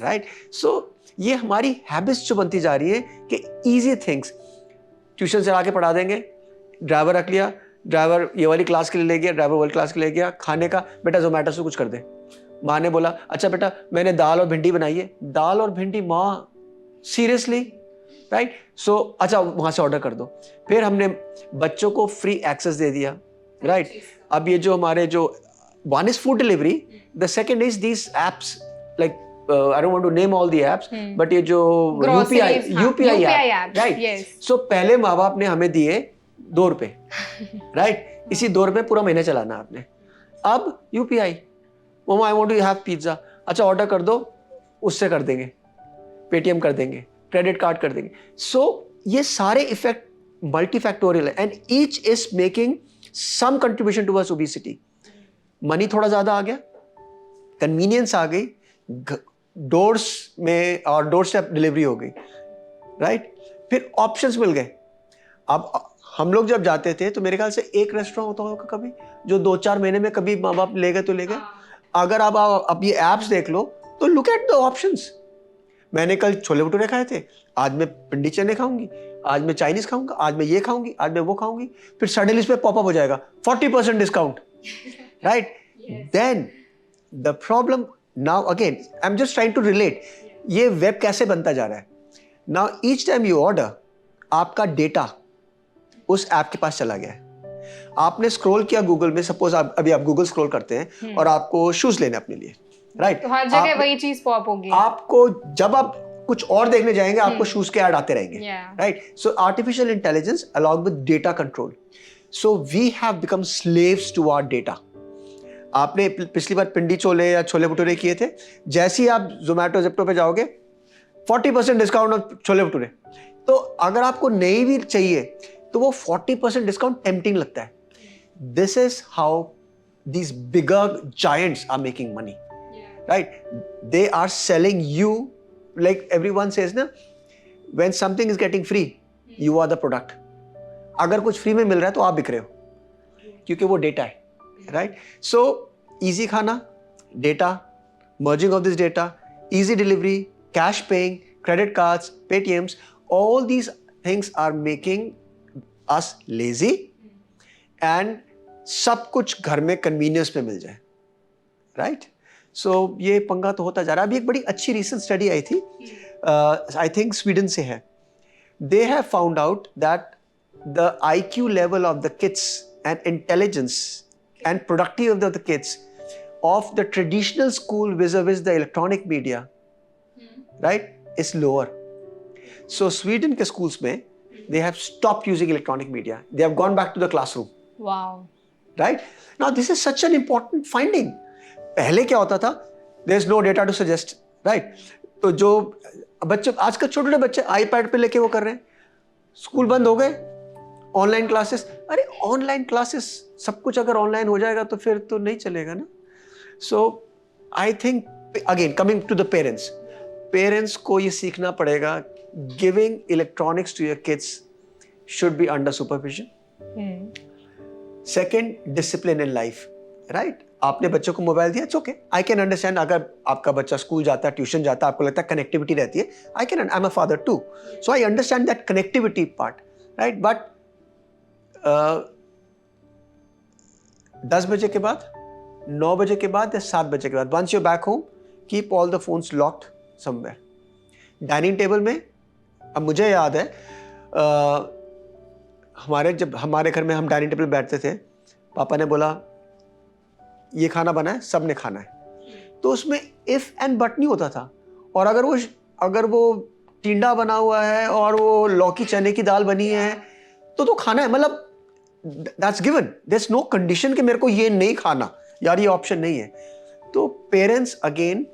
राइट। सो ये हमारी हैबिट्स जो बनती जा रही है कि इजी थिंग्स, ट्यूशन से आके पढ़ा देंगे, ड्राइवर रख लिया, ड्राइवर ये वाली क्लास के लिए ले गया, ड्राइवर वाली क्लास के लिए गया, खाने का बेटा जोमेटो से कुछ कर दे। माँ ने बोला अच्छा बेटा मैंने दाल और भिंडी बनाई है, दाल और भिंडी, माँ सीरियसली, राइट। सो अच्छा वहाँ से ऑर्डर कर दो। फिर हमने बच्चों को फ्री एक्सेस दे दिया, राइट। अब ये जो हमारे जो one is food delivery, the second is these apps like I don't want to name all the apps, but ये जो UPI app, right? Yes. So पहले माँ बाप ने हमें दिए 2 रुपए, राइट, इसी 2 रुपए पूरा महीना चलाना आपने। अब UPI, mama I want to have pizza, अच्छा ऑर्डर कर दो, उससे कर देंगे, पेटीएम कर देंगे, क्रेडिट कार्ड कर देंगे। सो ये सारे इफेक्ट मल्टीफैक्टोरियल है and each is making some contribution towards obesity. Money थोड़ा ज्यादा आ गया, कन्वीनियंस आ गई, डोर्स में और डोर स्टेप डिलीवरी हो गई, राइट। फिर ऑप्शंस मिल गए। अब हम लोग जब जाते थे तो मेरे ख्याल से एक रेस्टोरेंट होता होगा कभी जो 2-4 महीने में कभी माँ बाप ले गए तो ले गए। अगर आप ये एप्स देख लो तो लुक एट द ऑप्शंस। मैंने कल छोले भटूरे खाए थे, आज मैं पिंडी चने खाऊंगी, आज मैं चाइनीज खाऊंगा, आज मैं ये खाऊंगी, आज मैं वो खाऊंगी, फिर सडनली इस पे पॉपअप हो जाएगा 40% discount, right. Then the problem now again, I am just trying to relate, ये वेब कैसे बनता जा रहा है। Now each time you order, आपका डेटा उस ऐप के पास चला गया है। आपने स्क्रॉल किया गूगल में, सपोज अभी आप गूगल स्क्रॉल करते हैं और आपको शूज लेने अपने लिए, राइट, तो हर जगह वही चीज पॉप होगी। आपको जब आप कुछ और देखने जाएंगे आपको शूज के ऐड आते रहेंगे, Yeah. Right. So artificial intelligence along with data control, so we have become slaves to our data. आपने पिछली बार पिंडी छोले या छोले भटूरे किए थे, जैसे ही आप जोमेटो जेप्टो पे जाओगे 40% डिस्काउंट ऑफ छोले भटूरे, तो अगर आपको नहीं भी चाहिए तो वो 40% डिस्काउंट टेम्पटिंग लगता है। This is how these bigger giants are making money, right? They are selling you, like everyone says na, when something is getting free you are the product. अगर कुछ फ्री में मिल रहा है तो आप बिक रहे हो क्योंकि वो डेटा है, राइट। सो इजी खाना, data, merging of this data, easy delivery, cash paying, credit cards, Paytms, all these things are making us lazy and सब कुछ घर में कन्वीनियंस पे मिल जाए, राइट। सो ये पंगा तो होता जा रहा है। अभी एक बड़ी अच्छी रिसेंट स्टडी आई थी, आई थिंक स्वीडन से है। They have found out that the IQ level of the kids and intelligence and productivity of the kids of the traditional school vis the electronic media, right, is lower. So Sweden के schools में they have stopped using electronic media, they have gone back to the classroom. Wow, Right? Now this is such an important finding. पहले क्या होता था? There is no data to suggest, right? तो जो बच्चे आजकल छोटे-छोटे बच्चे iPad पे लेके वो कर रहे हैं, स्कूल बंद हो गए, ऑनलाइन क्लासेस। अरे ऑनलाइन क्लासेस, सब कुछ अगर ऑनलाइन हो जाएगा तो फिर तो नहीं चलेगा ना। So I think again coming to the parents को ये सीखना पड़ेगा, giving electronics to your kids should be under supervision. Second, discipline in life, right. आपने बच्चों को मोबाइल दिया, it's okay, I can understand. अगर आपका बच्चा स्कूल जाता है, ट्यूशन जाता है, आपको लगता है कनेक्टिविटी रहती है, I am a father too, so I understand that connectivity part, right. But 10 बजे के बाद, 9 बजे के बाद या 7 बजे के बाद, once you back home, keep all the phones locked somewhere. Dining table में, अब मुझे याद है जब हमारे घर में हम डाइनिंग टेबल बैठते थे, पापा ने बोला ये खाना बना है, सब ने खाना है, तो उसमें इफ एंड बट नहीं होता था। और अगर वो टिंडा बना हुआ है और वो लौकी चने की दाल बनी है तो खाना है, मतलब that's given, there is no condition कि मेरे को ये नहीं खाना, यार ये ऑप्शन नहीं है। तो parents again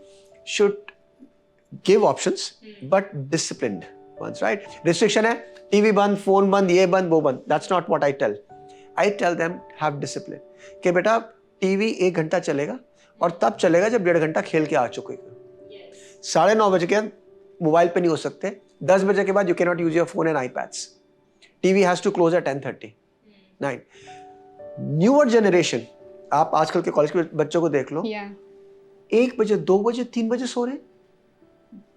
should give options but disciplined ones, right? Restriction है, टीवी बंद, फोन बंद, ये बंद, वो बंद, that's not what I tell them have discipline कि बेटा टीवी 1 घंटा चलेगा और तब चलेगा जब 1.5 घंटा खेल के आ चुकेगा। 9:30 बजे के मोबाइल पे नहीं हो सकते, 10 बजे के बाद you can not use your phone and iPads, TV has to close at 10:30, 9। Newer generation, आप आजकल के कॉलेज के बच्चों को देख लो, 1 बजे, 2 बजे, 3 बजे सो रहे,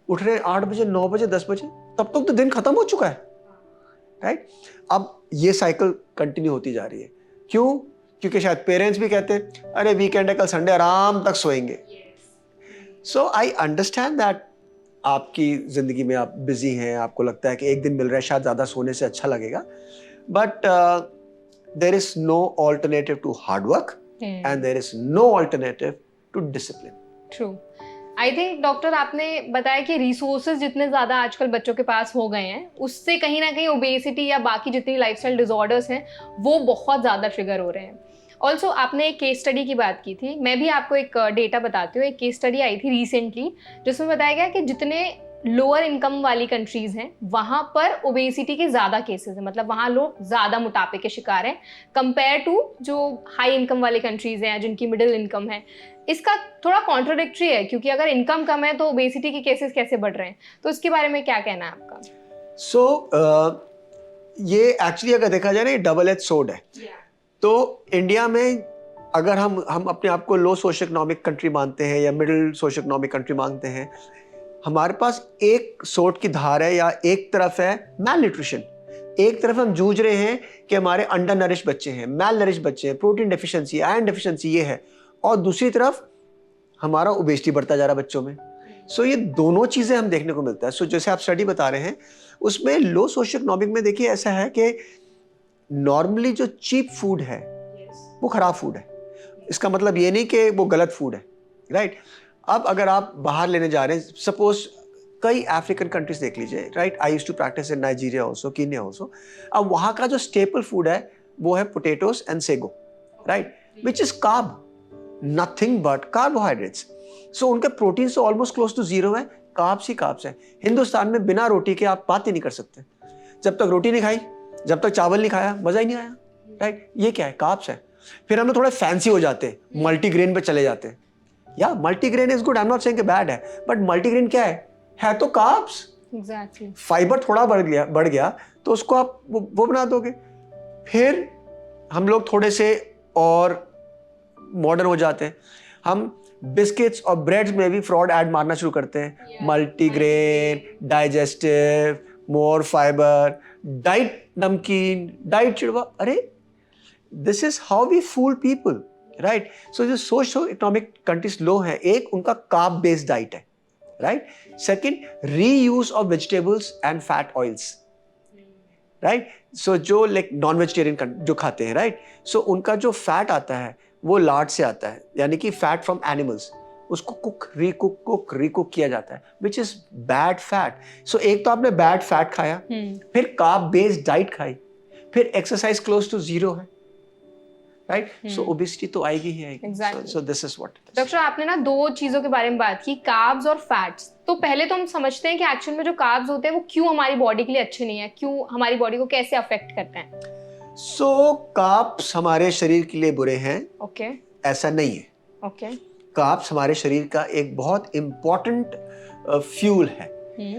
उठ रहे 8 बजे, 9 बजे, 10 बजे, तब तक तो दिन खत्म हो चुका है, राइट? अब ये साइकिल कंटिन्यू होती जा रही है। क्यों? क्योंकि शायद पेरेंट्स भी कहते हैं अरे वीकेंड है, कल संडे, आराम तक सोएंगे। सो आई अंडरस्टैंड दैट आपकी जिंदगी में आप बिजी हैं, आपको लगता है कि एक दिन मिल रहा है, शायद ज्यादा सोने से अच्छा लगेगा, but there is no alternative to hard work and there is no alternative to discipline. True. I think doctor आपने बताया कि रिसोर्सेज जितने ज़्यादा आजकल बच्चों के पास हो गए हैं, उससे कहीं ना कहीं ओबेसिटी या बाकी जितनी लाइफस्टाइल डिसऑर्डर्स हैं वो बहुत ज़्यादा ट्रिगर हो रहे हैं। ऑल्सो आपने एक केस स्टडी की बात की थी, मैं भी आपको एक डेटा बताती हूँ। एक केस स्टडी आई थी रिसेंटली जिसमें बताया गया कि जितने लोअर इनकम वाली कंट्रीज़ हैं वहाँ पर ओबेसिटी के ज़्यादा केसेस हैं, मतलब वहाँ लोग ज़्यादा मोटापे के शिकार हैं कंपेयर टू जो हाई इनकम वाली कंट्रीज़ हैं जिनकी मिडिल इनकम है। इसका थोड़ा कॉन्ट्रोडिक्टरी है क्योंकि अगर इनकम कम है तो ओबेसिटी के केसेस कैसे बढ़ रहे हैं, तो इसके बारे में क्या कहना है आपका? ये एक्चुअली अगर देखा जाए ना, ये डबल एज सोर्ड है। तो इंडिया में अगर हम अपने आप को लो सोशो इकोनॉमिक कंट्री मानते हैं या मिडिल सोशो इकोनॉमिक कंट्री मानते हैं, हमारे पास एक सोर्ड की धार है, या एक तरफ है मैल न्यूट्रिशन, एक तरफ हम जूझ रहे हैं कि हमारे अंडर नरिश बच्चे हैं, मैल नरिश बच्चे हैं, प्रोटीन डेफिशिएंसी, आयरन डेफिशिएंसी ये है, और दूसरी तरफ हमारा ओबेसिटी बढ़ता जा रहा है बच्चों में। सो ये दोनों चीज़ें हम देखने को मिलता है। सो जैसे आप स्टडी बता रहे हैं उसमें लो सोशो इकोनॉमिक में देखिए ऐसा है कि नॉर्मली जो चीप फूड है वो खराब फूड है। इसका मतलब ये नहीं कि वो गलत फूड है, राइट? अब अगर आप बाहर लेने जा रहे हैं, सपोज कई अफ्रीकन कंट्रीज देख लीजिए, right? I used to practice in Nigeria also, Kenya also. अब वहाँ का जो स्टेपल फूड है वो है potatoes and sago, right? Which is carb, nothing but carbohydrates. So उनके प्रोटीन तो ऑलमोस्ट क्लोज टू जीरो है, कार्ब्स ही कार्ब्स है। हिंदुस्तान में बिना रोटी के आप बात ही नहीं कर सकते। जब तक रोटी नहीं खाई, जब तक चावल नहीं खाया, मजा ही नहीं आया, राइट? ये क्या है? कार्ब्स है। फिर हम लोग थोड़े फैंसी हो जाते हैं, मल्टीग्रेन पे चले जाते हैं। या multigrain is good, I am not saying कि बैड है, बट मल्टीग्रेन क्या है तो कार्ब्स। एग्जैक्टली। फाइबर थोड़ा बढ़ गया तो उसको आप वो बना दोगे। फिर हम लोग थोड़े से और मॉडर्न हो जाते हैं, हम बिस्किट्स और ब्रेड्स में भी फ्रॉड ऐड मारना शुरू करते हैं, multigrain, digestive, more fibre, diet नमकीन, डाइट चिड़वा। अरे this is how we fool people, right? So जो सोशो इकोनॉमिक कंट्रीज लो हैं, एक उनका कार्ब बेस्ड डाइट है, right? Second, reuse of vegetables and fat oils, right? So जो like non vegetarian जो खाते हैं, राइट? सो उनका जो फैट आता है वो लार्ड से आता है, यानी कि फैट फ्रॉम एनिमल्स, उसको रिकुक किया जाता है, विच इज बैड फैट। सो एक तो आपने बैड फैट खाया, फिर कार्ब बेस्ड डाइट खाई, फिर एक्सरसाइज क्लोज टू जीरो है, राइट? सो ओबेसिटी तो आएगी ही आएगी। So this is what. Doctor आपने ना 2 चीजों के बारे में बात की, कार्ब्स और फैट्स। तो पहले तो हम समझते हैं कि एक्चुअल में जो कार्ब्स होते हैं वो क्यों हमारी बॉडी के लिए अच्छे नहीं है, क्यों हमारी बॉडी को कैसे अफेक्ट करते हैं? सो कार्ब्स हमारे शरीर के लिए बुरे हैं, ओके, ऐसा नहीं है। ओके, कार्ब्स हमारे शरीर का एक बहुत इंपॉर्टेंट फ्यूल है।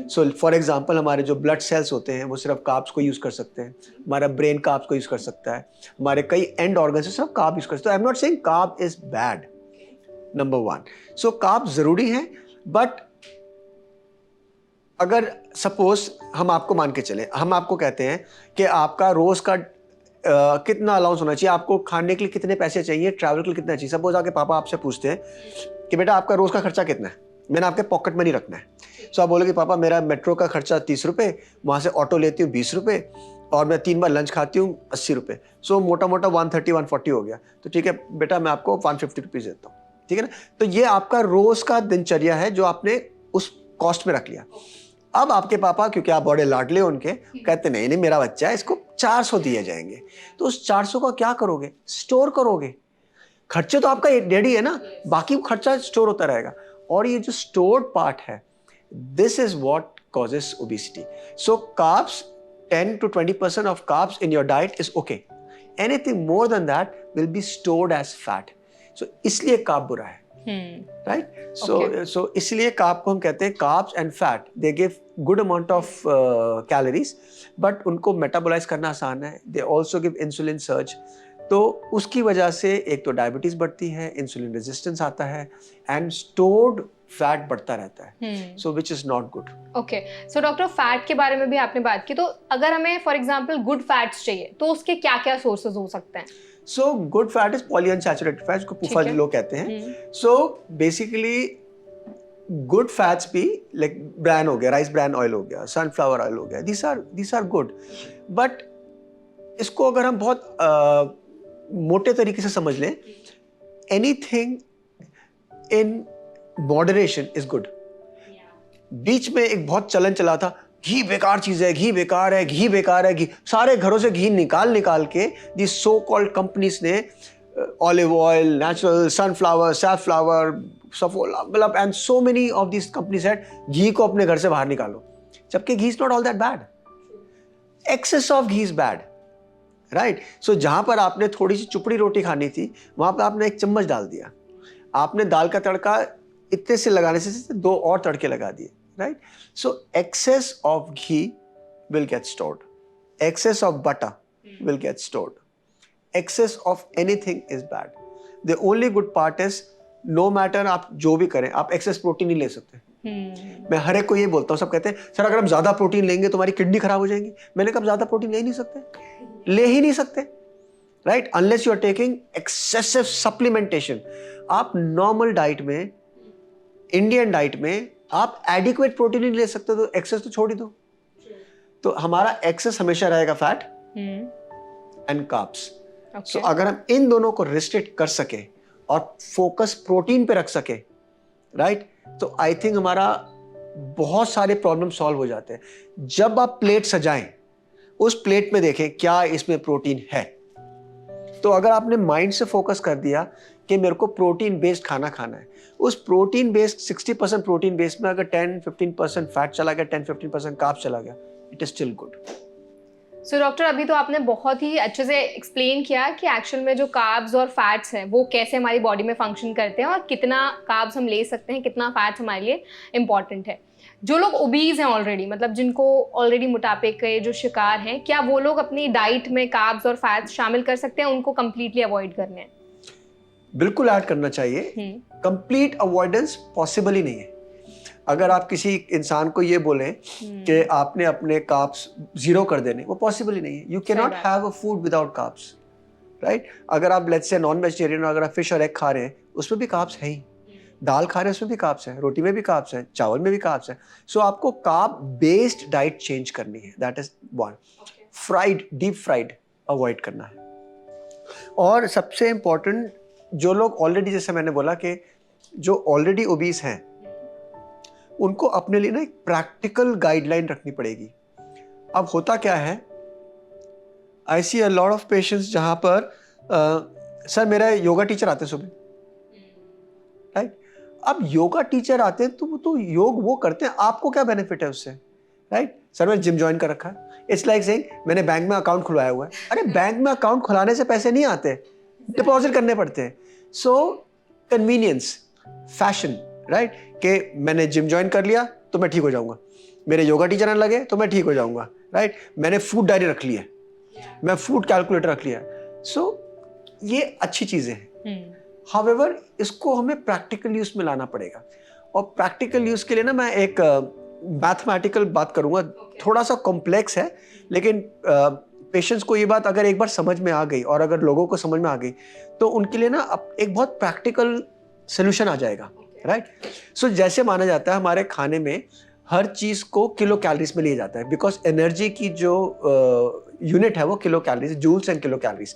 सो फॉर एग्जांपल हमारे जो ब्लड सेल्स होते हैं वो सिर्फ कार्ब्स को यूज कर सकते हैं, हमारा ब्रेन कार्ब्स को यूज कर सकता है, हमारे कई एंड ऑर्गन्स सिर्फ कार्ब यूज कर सकते हैं। I am not saying carb is bad, number 1। So carb जरूरी है, बट अगर सपोज हम आपको मान के चले, हम आपको कहते हैं कि आपका रोज का कितना अलाउंस होना चाहिए, आपको खाने के लिए कितने पैसे चाहिए, ट्रैवल के लिए कितना चाहिए। सपोज आके पापा आपसे पूछते हैं कि बेटा आपका रोज का खर्चा कितना है, मैंने आपके पॉकेट में नहीं रखना है। सो आप बोलोगे पापा मेरा मेट्रो का खर्चा 30 रुपये, वहाँ से ऑटो लेती हूँ 20 रुपये, और मैं 3 बार लंच खाती हूँ 80 रुपये, सो मोटा मोटा 130-140 हो गया, तो ठीक है बेटा मैं आपको 150 रुपीज़ देता हूँ, ठीक है ना। तो ये आपका रोज़ का दिनचर्या है जो आपने उस कॉस्ट में रख लिया। अब आपके पापा, क्योंकि आप बड़े लाडले उनके, कहते नहीं नहीं मेरा बच्चा है, इसको 400 दिए जाएंगे, तो उस 400 का क्या करोगे? स्टोर करोगे। खर्चे तो आपका रेडी है ना, बाकी खर्चा स्टोर होता रहेगा। और ये जो स्टोर्ड पार्ट है, this is what causes obesity. So carbs, 10 to 20% of carbs in your diet is okay. Anything more than that will be stored as fat. So इसलिए कार्ब बुरा है, right? So इसलिए कार्ब को हम कहते हैं carbs and fat. They give good amount of calories, but उनको metabolise करना आसान है. They also give insulin surge. तो उसकी वजह से एक तो डायबिटीज बढ़ती है, इंसुलिन रेजिस्टेंस आता है, एंड स्टोर्ड फैट बढ़ता रहता है, so which is not good. Okay, so doctor fat के बारे में भी आपने बात की, तो अगर हमें फॉर एग्जांपल गुड फैट्स चाहिए तो उसके क्या क्या सोर्सेज हो सकते हैं? So good fat is polyunsaturated fat, जिसको पुफा लोग कहते हैं। सो बेसिकली गुड फैट्स भी लाइक ब्रैन हो गया, राइस ब्रैन ऑयल हो गया, सनफ्लावर ऑयल हो गया, दिस आर गुड, बट इसको अगर हम बहुत मोटे तरीके से समझ लें, anything in moderation is good. बीच में एक बहुत चलन चला था, घी बेकार चीज है, घी बेकार है, घी बेकार है, घी, सारे घरों से घी निकाल के दी सो कॉल्ड कंपनीज ने olive oil, natural, sunflower, safflower, Saffola, मतलब and so many of this companies had, घी को अपने घर से बाहर निकालो, जबकि घी is not all that bad. Excess of घी इज बैड, राइट। सो जहां पर आपने थोड़ी सी चुपड़ी रोटी खानी थी, वहां पर आपने 1 चम्मच डाल दिया, आपने दाल का तड़का इतने से लगाने से 2 और तड़के लगा दिए, right. So excess of ghee will get stored, excess of butter will get stored, excess of anything is bad. The only good part is, no matter आप जो भी करें, आप एक्सेस प्रोटीन नहीं ले सकते। मैं हर एक को ये बोलता हूँ, सब कहते हैं सर अगर हम ज्यादा प्रोटीन लेंगे तो हमारी किडनी खराब हो जाएंगी। मैंने कहा ज्यादा प्रोटीन ले ही नहीं सकते, right, unless you are taking excessive supplementation. आप नॉर्मल डाइट में, इंडियन डाइट में आप एडिक्वेट प्रोटीन नहीं ले सकते, तो एक्सेस तो छोड़ ही दो। तो हमारा एक्सेस हमेशा रहेगा फैट एंड कार्ब्स। सो अगर हम इन दोनों को रिस्ट्रिक्ट कर सके और फोकस प्रोटीन पे रख सके, राइट, तो आई थिंक हमारा बहुत सारे प्रॉब्लम सॉल्व हो जाते हैं। जब आप प्लेट सजाएं, उस प्लेट में देखें क्या इसमें प्रोटीन है। तो अगर आपने माइंड से फोकस कर दिया कि मेरे को प्रोटीन बेस्ड खाना खाना है, उस प्रोटीन बेस्ड 60% प्रोटीन बेस्ड में अगर 10-15% फैट चला गया, 10-15% कार्ब चला गया, it is still good. So doctor, अभी तो आपने बहुत ही अच्छे से एक्सप्लेन किया कि एक्चुअल में जो कार्ब्स और फैट्स हैं वो कैसे हमारी बॉडी में फंक्शन करते हैं और कितना कार्ब्स हम ले सकते हैं, कितना फैट्स हमारे लिए इम्पॉर्टेंट है। जो लोग ओबीज हैं ऑलरेडी, मतलब जिनको ऑलरेडी मोटापे के जो शिकार हैं, क्या वो लोग अपनी डाइट में कार्ब्स और फैट्स शामिल कर सकते हैं, उनको कम्प्लीटली अवॉइड करने हैं? बिल्कुल ऐड करना चाहिए। कंप्लीट अवॉइडेंस पॉसिबल ही नहीं है। अगर आप किसी इंसान को ये बोलें कि आपने अपने कार्ब्स 0 कर देने, वो पॉसिबल ही नहीं है। You can not have a food without carbs, right. अगर आप लेट्स से नॉन वेजिटेरियन, अगर आप फिश और एग खा रहे हैं, उसमें भी कार्ब्स है ही, दाल खा रहे हैं उसमें भी कार्ब्स है, रोटी में भी कार्ब्स है, चावल में भी कार्ब्स है। सो आपको कार्ब बेस्ड डाइट चेंज करनी है, that is one. Fried, deep fried avoid करना है। और सबसे इंपॉर्टेंट, जो लोग ऑलरेडी, जैसे मैंने बोला कि जो ऑलरेडी ओबीस हैं, उनको अपने लिए ना एक प्रैक्टिकल गाइडलाइन रखनी पड़ेगी। अब होता क्या है, आई सी अ लॉट ऑफ पेशेंट्स जहां पर सर मेरा योगा टीचर आते हैं सुबह, राइट। अब योगा टीचर आते हैं तो योग वो करते हैं, आपको क्या बेनिफिट है उससे, राइट। सर मैंने जिम ज्वाइन कर रखा है, इट्स लाइक सेइंग मैंने बैंक में अकाउंट खुलवाया हुआ है। अरे बैंक में अकाउंट खुलाने से पैसे नहीं आते, डिपॉजिट करने पड़ते हैं। सो कन्वीनियंस, फैशन, राइट, कि मैंने जिम ज्वाइन कर लिया तो मैं ठीक हो जाऊंगा, मेरे योगा टीचर आने लगे तो मैं ठीक हो जाऊंगा, राइट। मैंने फूड डायरी रख ली है, मैं फूड कैलकुलेटर रख लिया है। सो ये अच्छी चीजें हैं। हाउएवर इसको हमें प्रैक्टिकल यूज में लाना पड़ेगा, और प्रैक्टिकल यूज के लिए ना मैं एक मैथमेटिकल बात करूंगा, थोड़ा सा कॉम्प्लेक्स है, लेकिन पेशेंट्स को ये बात अगर एक बार समझ में आ गई और अगर लोगों को समझ में आ गई तो उनके लिए ना एक बहुत प्रैक्टिकल सोल्यूशन आ जाएगा, राइट। सो जैसे माना जाता है हमारे खाने में हर चीज को किलो कैलोरीज में लिया जाता है, बिकॉज एनर्जी की जो यूनिट है वो kilocalories, joules and kilocalories.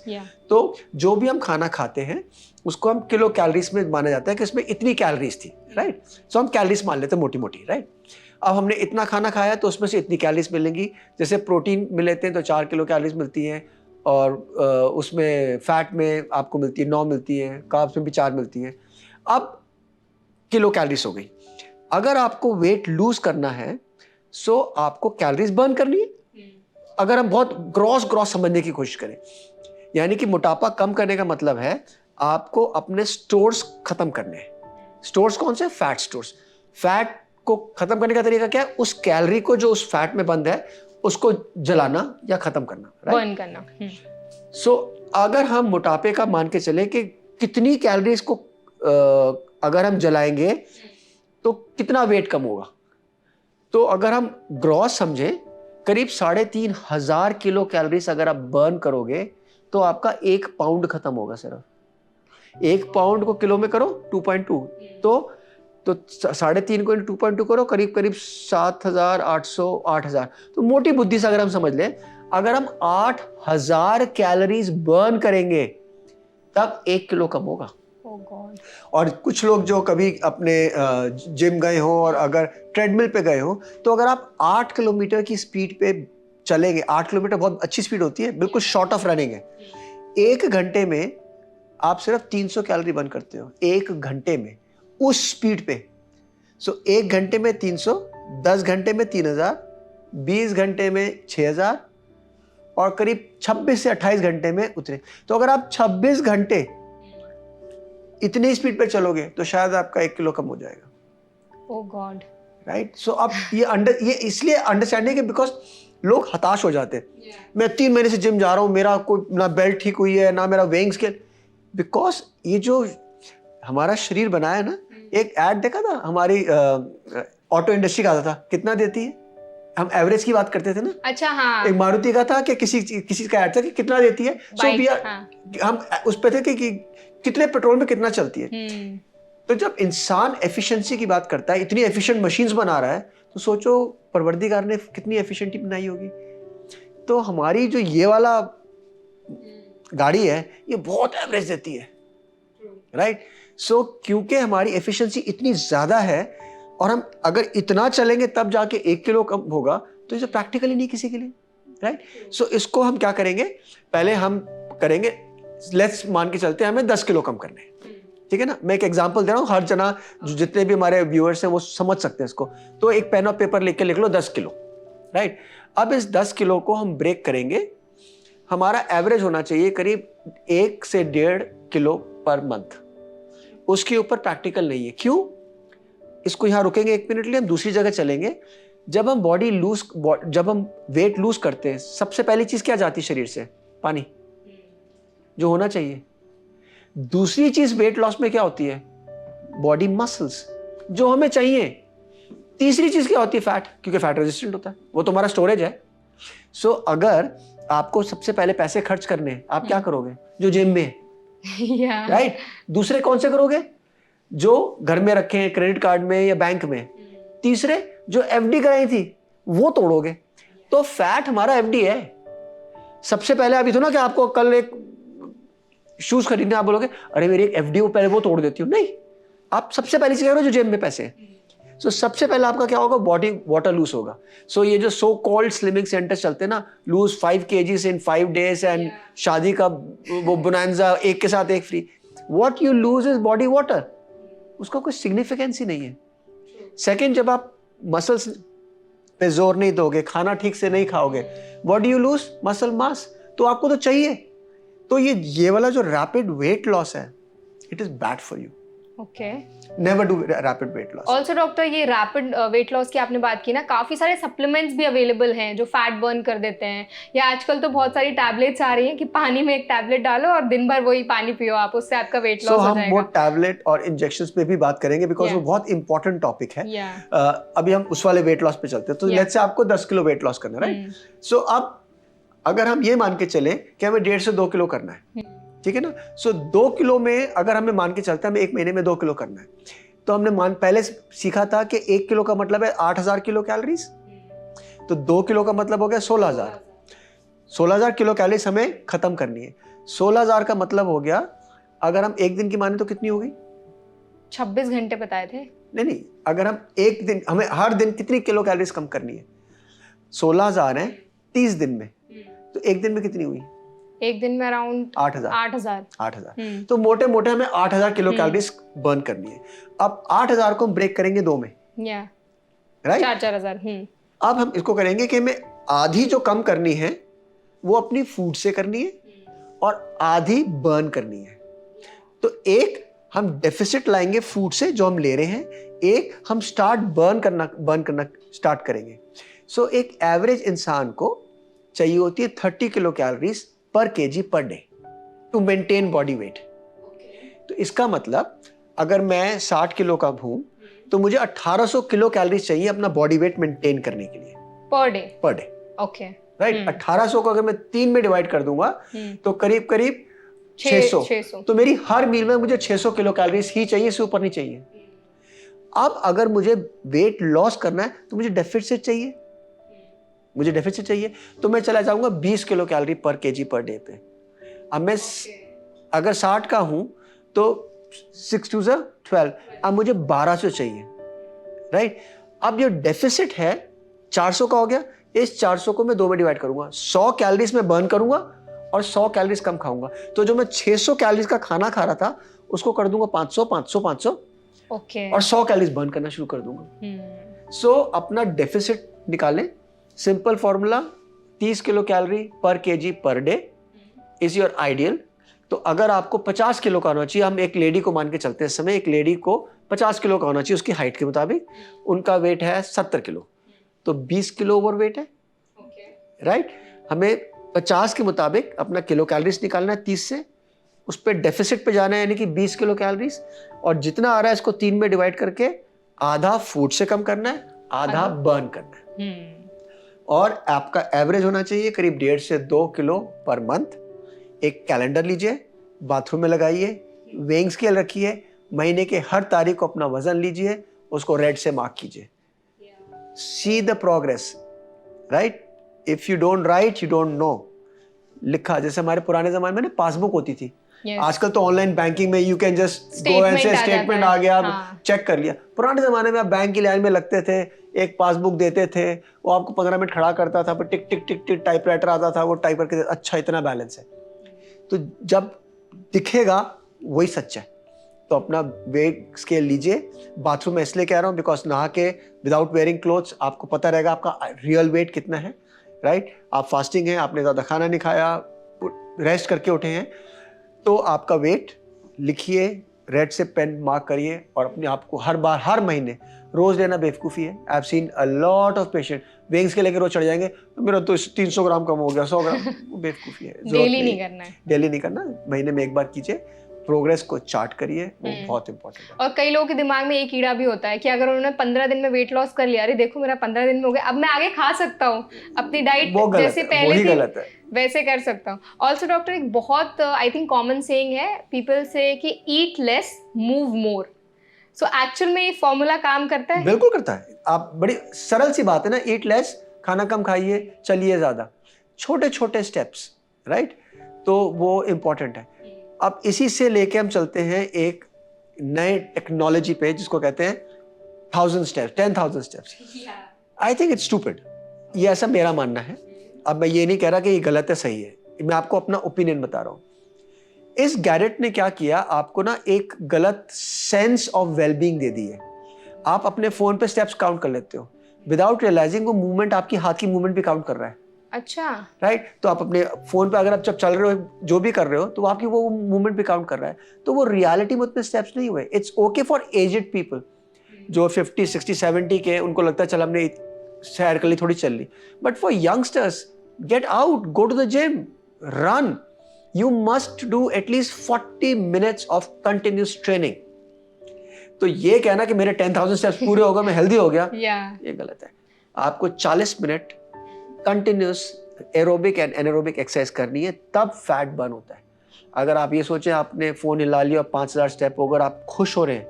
तो जो भी हम खाना खाते हैं उसको हम किलो कैलोरीज में माना जाता है कि इसमें इतनी कैलोरीज थी, राइट। सो हम कैलोरीज मान लेते हैं मोटी मोटी, राइट। अब हमने इतना खाना खाया तो उसमें से इतनी कैलोरीज मिलेंगी। जैसे प्रोटीन में लेते हैं तो 4 किलो कैलोरीज मिलती हैं, और उसमें फैट में आपको मिलती है 9 मिलती है, कार्ब्स में भी 4 मिलती हैं। अब किलो कैलोरीज हो गई। अगर आपको वेट लूज करना है सो आपको कैलोरीज बर्न करनी है। अगर हम बहुत ग्रॉस समझने की कोशिश करें, यानी कि मोटापा कम करने का मतलब है आपको अपने स्टोर्स खत्म करने हैं। स्टोर्स कौन से? Fat stores. फैट को खत्म करने का तरीका क्या है? उस कैलोरी को जो उस फैट में बंद है उसको जलाना या खत्म करना, बर्न करना। सो अगर हम मोटापे का मान के चले कि कितनी कैलोरीज को अगर हम जलाएंगे तो कितना वेट कम होगा, तो अगर हम ग्रॉस समझें करीब 3,500 किलो कैलोरीज अगर आप बर्न करोगे तो आपका 1 पाउंड खत्म होगा। सिर्फ 1 पाउंड को किलो में करो 2.2, तो 3.5 को 2.2 करो, करीब 7,800 8,000। तो मोटी बुद्धि से अगर हम समझ लें, अगर हम 8,000 कैलोरीज बर्न करेंगे तब 1 किलो कम होगा। और कुछ लोग जो कभी अपने जिम गए हो और अगर ट्रेडमिल पे गए हो, तो अगर आप 8 किलोमीटर की स्पीड पे चलेंगे, 8 किलोमीटर बहुत अच्छी स्पीड होती है, बिल्कुल शॉर्ट ऑफ रनिंग है, 1 घंटे में आप सिर्फ 300 कैलोरी बर्न करते हो, 1 घंटे में उस स्पीड पे। सो 1 घंटे में 300, 10 घंटे में 3,000, 20 घंटे में 6,000 और करीब 26 से 28 घंटे में उतने। तो अगर आप 26 घंटे इतनी स्पीड पे चलोगे तो शायद आपका 1 किलो कम हो जाएगा। ओह गॉड, राइट। सो अब ये इसलिए अंडरस्टैंडिंग है बिकॉज लोग हताश हो जाते हैं। मैं 3 महीने से जिम जा रहा हूँ, मेरा कोई ना बेल्ट ठीक हुई है ना मेरा वेइंग स्केल, बिकॉज ये जो हमारा शरीर बना है ना, एक ऐड देखा था हमारी ऑटो इंडस्ट्री का आता था, कितना देती है, हम एवरेज की बात करते थे ना। अच्छा हाँ, एक मारुति का था कि किसी का ऐड था कि कितना देती है, सो वी आर हम उस पे थे कि कितने पेट्रोल में कितना चलती है। तो जब इंसान एफिशिएंसी की बात करता है, इतनी एफिशिएंट मशीन्स बना रहा है, तो सोचो परवरदिगार ने कितनी एफिशिएंटली बनाई होगी। तो हमारी जो ये वाला गाड़ी है ये बहुत एवरेज देती है, राइट। सो क्योंकि हमारी एफिशिएंसी इतनी ज्यादा है और हम अगर इतना चलेंगे तब जाके 1 किलो कम होगा, तो ये प्रैक्टिकली नहीं किसी के लिए, राइट। सो इसको हम क्या करेंगे, पहले हम करेंगे, लेट्स मान के चलते हैं हमें 10 किलो कम करने हैं, ठीक है ना। मैं एक एग्जांपल दे रहा हूँ, हर जना जितने भी हमारे व्यूअर्स हैं वो समझ सकते हैं इसको। तो एक पेन और पेपर लेके लिख लो 10 किलो, राइट। अब इस 10 किलो को हम ब्रेक करेंगे, हमारा एवरेज होना चाहिए करीब 1 से 1.5 किलो पर मंथ। उसके ऊपर प्रैक्टिकल नहीं है। क्यों? इसको यहां रुकेंगे 1 मिनट लिए, हम दूसरी जगह चलेंगे। जब हम जब हम वेट लूज करते हैं, सबसे पहली चीज क्या जाती है शरीर से? पानी, जो होना चाहिए। दूसरी चीज वेट लॉस में क्या होती है? बॉडी मसल्स, जो हमें चाहिए। तीसरी चीज क्या होती है? फैट, क्योंकि फैट रेजिस्टेंट होता है, वो तुम्हारा स्टोरेज है। सो अगर आपको सबसे पहले पैसे खर्च करने हैं, आप क्या करोगे? जो जिम में है, राइट। दूसरे कौन से करोगे? जो घर में रखे हैं, क्रेडिट कार्ड में या बैंक में। तीसरे जो एफडी कराई थी वो तोड़ोगे। तो फैट हमारा एफडी है। सबसे पहले अभी तो ना कि आपको कल एक शूज खरीदने, आप बोलोगे अरे मेरी एक एफडी वो पहले वो तोड़ देती हूँ। नहीं, आप सबसे पहली चीज करो जो जेब में पैसे हैं। सो सबसे पहले आपका क्या होगा? बॉडी वाटर लूज होगा। सो ये जो सो कॉल्ड स्लिमिंग सेंटर्स चलते हैं ना, लूज 5 kgs इन 5 days एंड शादी का वो बोनांजा, एक के साथ एक free, what you lose is body water. उसका कोई सिग्निफिकेंस ही नहीं है। सेकेंड, जब आप मसल्स पे जोर नहीं दोगे, खाना ठीक से नहीं खाओगे, what do you lose? Muscle mass. तो आपको तो चाहिए। तो ये वाला जो रैपिड वेट लॉस है, it is bad for you. Okay, never do rapid weight loss. Also doctor, ये रैपिड वेट लॉस की आपने बात की ना, काफी सारे सप्लीमेंट्स भी अवेलेबल हैं जो फैट बर्न कर देते हैं, या आजकल तो बहुत सारी टैबलेट्स आ रही हैं कि पानी में एक टैबलेट डालो और दिन भर वही पानी पियो आप, उससे आपका वेट लॉस हो जाएगा। हम वो टैबलेट और इंजेक्शंस पे भी बात करेंगे, बिकॉज वो बहुत इंपॉर्टेंट टॉपिक है। अभी हम उस वाले वेट लॉस पे चलते हैं। तो लेट्स से आपको 10 किलो वेट लॉस करना है, राइट। सो अब अगर हम ये मान के चले कि हमें 1.5 से 2 किलो करना है, ठीक है ना। सो 2 किलो में अगर हमें मान के चलते हैं हमें 1 महीने में 2 किलो करना है, तो हमने पहले सीखा था कि 1 किलो का मतलब है 8,000 किलो कैलोरीज, तो 2 किलो का मतलब हो गया 16,000। 16,000 किलो कैलोरीज हमें खत्म करनी है। 16,000 का मतलब हो गया, अगर हम एक दिन की माने तो कितनी होगी? 26 घंटे बताए थे। नहीं, अगर हम एक दिन, हमें हर दिन कितनी किलो कैलोरीज कम करनी है? 16,000 है 30 दिन में, तो एक दिन में कितनी हुई? एक दिन में अराउंड 8,000। 8,000। तो मोटे मोटे हमें 8,000 किलो कैलोरीज बर्न करनी है। अब 8,000 को हम ब्रेक करेंगे 2 में, राइट? 4,000। अब हम इसको करेंगे कि हमें आधी जो कम करनी है वो अपनी फूड से करनी है और आधी बर्न करनी है। तो एक हम डेफिसिट लाएंगे फूड से जो हम ले रहे हैं, एक हम बर्न करना स्टार्ट करेंगे। सो एक एवरेज इंसान को चाहिए होती है 30 kilocalories per KG per day to maintain body weight. तो इसका मतलब अगर मैं 60 किलो का हूं तो मुझे 1800 किलो कैलोरीज चाहिए अपना बॉडी वेट मेंटेन करने के लिए पर डे। Okay, right? 1800 को अगर मैं 3 में डिवाइड कर दूंगा तो करीब करीब 600। तो मेरी हर मील में मुझे 600 किलो कैलोरीज ही चाहिए, इससे ऊपर नहीं चाहिए। अब अगर मुझे वेट लॉस करना है तो मुझे डेफिसिट चाहिए, तो मैं चला जाऊंगा 20 किलो कैलोरी पर केजी पर डे पे। अब मैं अगर 60 का हूं तो 6 2 12, अब मुझे 1200 चाहिए, राइट? अब ये डेफिसिट है 400 का हो गया, इस 400 को मैं 2 में डिवाइड करूंगा, 100 कैलोरीज में बर्न करूंगा और 100 कैलोरीज कम खाऊंगा। तो जो मैं 600 कैलोरीज का खाना खा रहा था उसको कर दूंगा 500 500 500, ओके, और 100 कैलोरीज बर्न करना शुरू कर दूंगा। सो अपना डेफिसिट निकालें। सिंपल फॉर्मूला, 30 किलो कैलोरी पर KG per day is your ideal. तो अगर आपको 50 किलो का होना चाहिए, हम एक लेडी को मान के चलते हैं इस समय, एक लेडी को 50 किलो का होना चाहिए उसकी हाइट के मुताबिक, उनका वेट है 70 किलो, तो 20 किलो ओवर वेट है, राइट? हमें 50 के मुताबिक अपना किलो कैलोरीज निकालना है 30 से, उस पर डेफिसिट पे जाना है यानी कि 20 किलो कैलोरीज, और जितना आ रहा है इसको 3 में डिवाइड करके आधा फूड से कम करना है, आधा बर्न करना है। और आपका एवरेज होना चाहिए करीब 1.5 से 2 किलो पर मंथ। एक कैलेंडर लीजिए, बाथरूम में लगाइए, वेइंग स्केल रखिए, महीने के हर तारीख को अपना वजन लीजिए, उसको रेड से मार्क कीजिए, see the progress, right? If you don't write you don't know. लिखा, जैसे हमारे पुराने जमाने में ना पासबुक होती थी, आजकल तो ऑनलाइन बैंकिंग में you can just go and से स्टेटमेंट आ गया, चेक कर लिया। पुराने जमाने में आप बैंक की लाइन में लगते थे, एक पासबुक देते थे, वो आपको 15 मिनट खड़ा करता था, फिर टिक टिक टिक टिक टाइपराइटर आता था, वो टाइप करके अच्छा इतना बैलेंस है। तो जब दिखेगा वही सच है। तो अपना वेट स्केल लीजिए। बाथरूम में इसलिए कह रहा हूँ बिकॉज नहा के विदाउट वेयरिंग क्लोथ्स आपको पता रहेगा आपका रियल वेट कितना है, राइट? आप फास्टिंग है, आपने ज़्यादा खाना नहीं खाया, रेस्ट करके उठे हैं, तो आपका वेट लिखिए, रेड से पेन मार्क करिए, और अपने आप को हर महीने रोज लेना बेवकूफ़ी है। I have seen a lot of patient weighings के लेके रोज चढ़ जाएंगे, तो मेरा तो 300 ग्राम कम हो गया, 100 ग्राम, वो बेवकूफ़ी है। डेली नहीं करना है, डेली नहीं करना, महीने में एक बार कीजिए, प्रोग्रेस को चार्ट करिए, वो बहुत इंपॉर्टेंट है। और कई लोगों के दिमाग में एक कीड़ा भी होता है कि अगर उन्होंने 15 दिन में वेट लॉस कर लिया, अरे देखो मेरा 15 दिन में हो गया, अब मैं आगे खा सकता हूँ, अपनी डाइट जैसे पहले थी वैसे कर सकता हूँ। ऑल्सो डॉक्टर, एक बहुत आई थिंक कॉमन सेइंग है पीपल से कि eat less move more. So actual में ये फॉर्मूला काम करता है? बिल्कुल करता है। आप, बड़ी सरल सी बात है ना, ईट लेस, खाना कम खाइए, चलिए ज्यादा, छोटे छोटे स्टेप्स, राइट? तो वो इंपॉर्टेंट है। अब इसी से लेके हम चलते हैं एक नए टेक्नोलॉजी पे जिसको कहते हैं 1000 steps, 10,000 steps. I think it's stupid, ये ऐसा मेरा मानना है। अब मैं ये नहीं कह रहा कि ये गलत है, सही है, मैं आपको अपना ओपिनियन बता रहा हूँ। इस गैजेट ने क्या किया, आपको ना एक गलत सेंस ऑफ वेलबींग दे दी है। आप अपने फोन पे स्टेप्स काउंट कर लेते हो विदाउट रियलाइजिंग, वो मूवमेंट आपकी हाथ की मूवमेंट भी काउंट कर रहा है। अच्छा, राइट? तो आप अपने फोन पे अगर आप जब चल रहे हो, जो भी कर रहे हो, तो आपकी वो मूवमेंट भी काउंट कर रहा है। तो वो रियलिटी में उतने स्टेप्स नहीं हुए। It's okay for aged people जो 50 60 70 के, उनको लगता है चल हमने सैर कर ली, थोड़ी चल ली। But for youngsters, get out, go to the gym, run, you must do at least 40 minutes of continuous training। तो ये कहना कि मेरे 10,000 स्टेप्स पूरे हो गए, मैं हेल्दी हो गया, ये गलत है। आपको 40 minute continuous aerobic and anaerobic exercise करनी है, तब फैट बर्न होता है। अगर आप ये सोचें आपने फोन हिला लिया और 5,000 स्टेप होगा और आप खुश हो रहे हैं,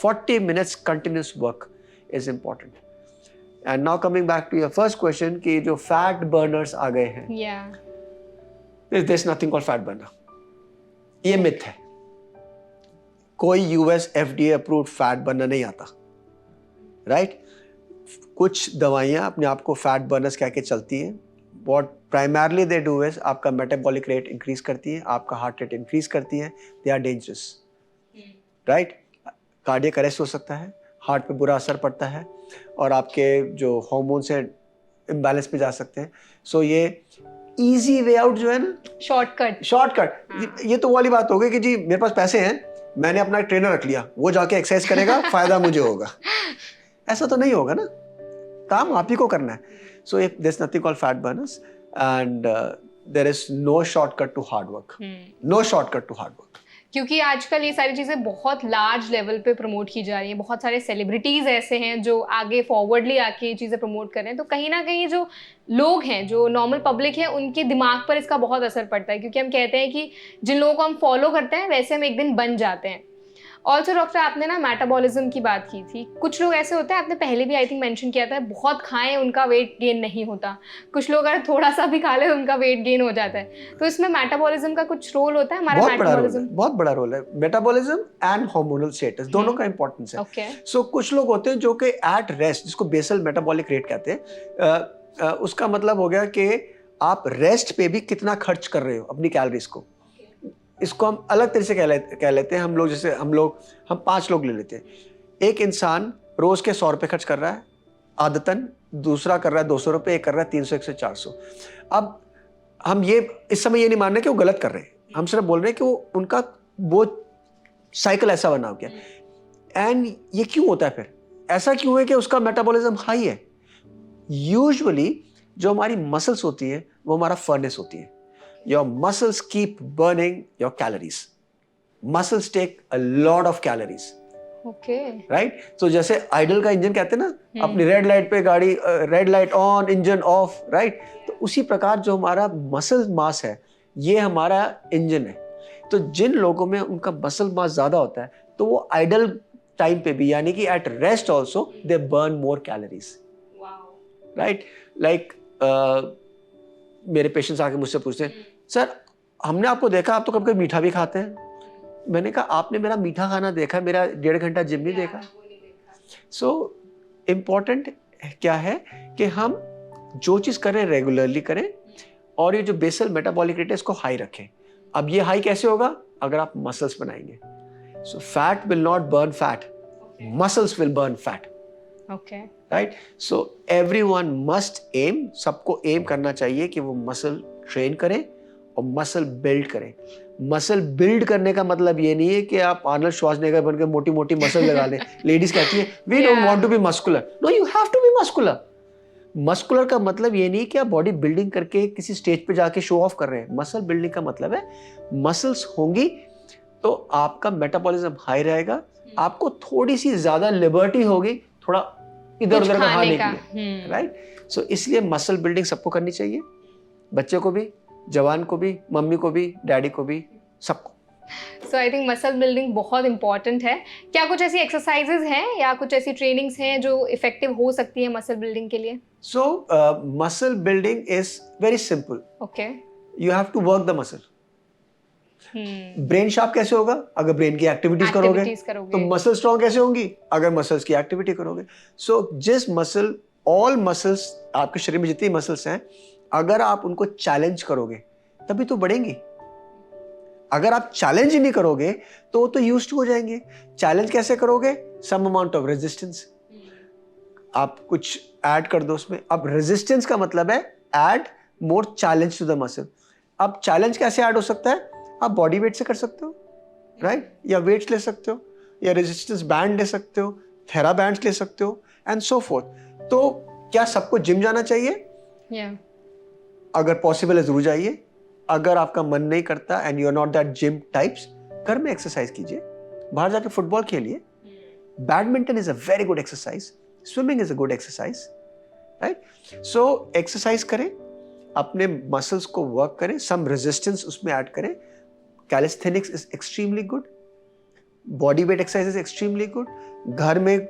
40 minutes continuous work is important. And now coming back to your first question कि जो fat burners आ गए हैं, there's nothing called fat burner. ये myth है. कोई US FDA approved fat burner नहीं आता, right? कुछ दवाइयाँ अपने आप को fat burners कह के चलती हैं. What primarily they do is आपका metabolic rate increase करती है, आपका heart rate increase करती है. They are dangerous, right? Cardiac arrest हो सकता है, heart पे बुरा असर पड़ता है और आपके जो hormones हैं imbalance पे जा सकते हैं. So ये easy way out जो है ना, shortcut. ये तो वाली बात हो गई कि जी मेरे पास पैसे हैं, मैंने अपना एक ट्रेनर रख लिया, वो जाके एक्सरसाइज करेगा, फायदा मुझे होगा. ऐसा तो नहीं होगा ना, काम आप ही को करना है. So if there's nothing called fat burners and there is no shortcut to hard work. No shortcut to hard work. क्योंकि आजकल ये सारी चीज़ें बहुत लार्ज लेवल पे प्रमोट की जा रही हैं, बहुत सारे सेलिब्रिटीज़ ऐसे हैं जो आगे फॉरवर्डली आके ये चीज़ें प्रमोट कर रहे हैं, तो कहीं ना कहीं जो लोग हैं, जो नॉर्मल पब्लिक है, उनके दिमाग पर इसका बहुत असर पड़ता है. क्योंकि हम कहते हैं कि जिन लोगों को हम फॉलो करते हैं वैसे हम एक दिन बन जाते हैं. ऑल्सो डॉक्टर, आपने ना मेटाबॉलिज्म की बात की थी. कुछ लोग ऐसे होते हैं, आपने पहले भी आई थिंक मेंशन किया था, बहुत खाएं उनका वेट गेन नहीं होता. कुछ लोग अगर थोड़ा सा भी खा ले उनका वेट गेन हो जाता है. तो इसमें मेटाबॉलिज्म का कुछ रोल होता है? हमारा मेटाबॉलिज्म बहुत बड़ा रोल है. मेटाबॉलिज्म एंड हार्मोनल स्टेटस दोनों का इंपॉर्टेंस है. सो कुछ लोग होते हैं जो कि एट रेस्ट, जिसको बेसल मेटाबॉलिक रेट कहते हैं, उसका मतलब हो गया कि आप रेस्ट पे भी कितना खर्च कर रहे हो अपनी कैलोरीज को. इसको हम अलग तरीके से कह लेते हैं. हम लोग जैसे हम 5 लोग ले लेते हैं. एक इंसान रोज के 100 रुपये खर्च कर रहा है आदतन, दूसरा कर रहा है 200 रुपये, एक कर रहा है 300, 100, 400. अब हम ये इस समय ये नहीं मान रहे कि वो गलत कर रहे हैं, हम सिर्फ बोल रहे हैं कि उनका वो साइकिल ऐसा बना हो गया. एंड ये क्यों होता है फिर? ऐसा क्यों है कि उसका मेटाबॉलिज्म हाई है? यूजुअली जो हमारी मसल्स होती है वो हमारा फर्नेस होती है. Your muscles keep burning your calories. Muscles take a lot of calories. Okay. Right? So जैसे आइडल का इंजन कहते हैं ना, अपनी रेड लाइट पे गाड़ी, red light on, engine of, right? तो उसी प्रकार जो हमारा मसल मास है, ये हमारा इंजन है. तो जिन लोगों में उनका मसल मास ज्यादा होता है, तो वो आइडल टाइम पे भी, यानी कि at rest also they burn more calories. Right? Like मेरे पेशेंट्स आके मुझसे पूछते हैं, सर हमने आपको देखा, आप तो कभी कभी मीठा भी खाते हैं. मैंने कहा आपने मेरा मीठा खाना देखा, मेरा 1.5 घंटा जिम नहीं देखा. सो इम्पॉर्टेंट क्या है कि हम जो चीज़ करें रेगुलरली करें और ये जो बेसल मेटाबॉलिक रेट है इसको हाई रखें. अब ये हाई कैसे होगा? अगर आप मसल्स बनाएंगे. So fat will not burn fat, muscles will burn fat. Okay, right? So everyone must aim, सबको एम करना चाहिए कि वो मसल ट्रेन करें और मसल बिल्ड करें. मसल बिल्ड करने का मतलब ये नहीं है कि आप आर्नल्ड श्वार्ज़नेगर बनकर मोटी मोटी मसल लगा लें. लेडीज कहती है we don't want to be muscular. No, you have to be muscular. Muscular का मतलब ये नहीं कि आप बॉडी बिल्डिंग करके किसी स्टेज पे जाके शो ऑफ कर रहे हैं. मसल बिल्डिंग का मतलब है मसल्स होंगी तो आपका मेटाबॉलिज्म हाई रहेगा, आपको थोड़ी सी ज्यादा लिबर्टी होगी थोड़ा इधर उधर का खाने की. राइट? सो इसलिए मसल बिल्डिंग सबको करनी चाहिए, बच्चे को भी, जवान को भी, मम्मी को भी, डैडी को भी, सबको. सो आई थिंक मसल बिल्डिंग बहुत इंपॉर्टेंट है. क्या कुछ ऐसी एक्सरसाइजेज हैं या कुछ ऐसी ट्रेनिंग्स हैं जो इफेक्टिव हो सकती है मसल बिल्डिंग के लिए? So muscle building is very simple. Okay, you have to work the muscle. Brain sharp कैसे होगा? अगर ब्रेन की एक्टिविटीज करोगे. तो मसल स्ट्रॉन्ग कैसे होंगी? अगर मसल्स की एक्टिविटी करोगे. सो जिस मसल, ऑल मसल्स, आपके शरीर में जितनी मसल्स हैं, अगर आप उनको चैलेंज करोगे तभी तो बढ़ेंगी. अगर आप चैलेंज ही नहीं करोगे तो यूज्ड टू हो जाएंगे. चैलेंज कैसे करोगे? Some amount of resistance. आप कुछ ऐड कर दो उसमें. अब रेजिस्टेंस का मतलब है add more challenge to the muscle. अब चैलेंज कैसे ऐड हो सकता है? आप बॉडी वेट से कर सकते हो, राइट? या वेट्स ले सकते हो, या रेजिस्टेंस बैंड ले सकते हो, थेरा बैंड्स ले सकते हो, एंड सो फोर्थ. तो क्या सबको जिम जाना चाहिए? अगर पॉसिबल है जरूर जाइए. अगर आपका मन नहीं करता and you are not that gym types, घर में एक्सरसाइज कीजिए, बाहर जाके फुटबॉल खेलिए. Badminton is a very good exercise, swimming is a good exercise, right? So exercise करें, अपने मसल्स को वर्क करें, सम रेजिस्टेंस उसमें ऐड करें. Calisthenics is extremely good. Body weight exercise is extremely good. घर में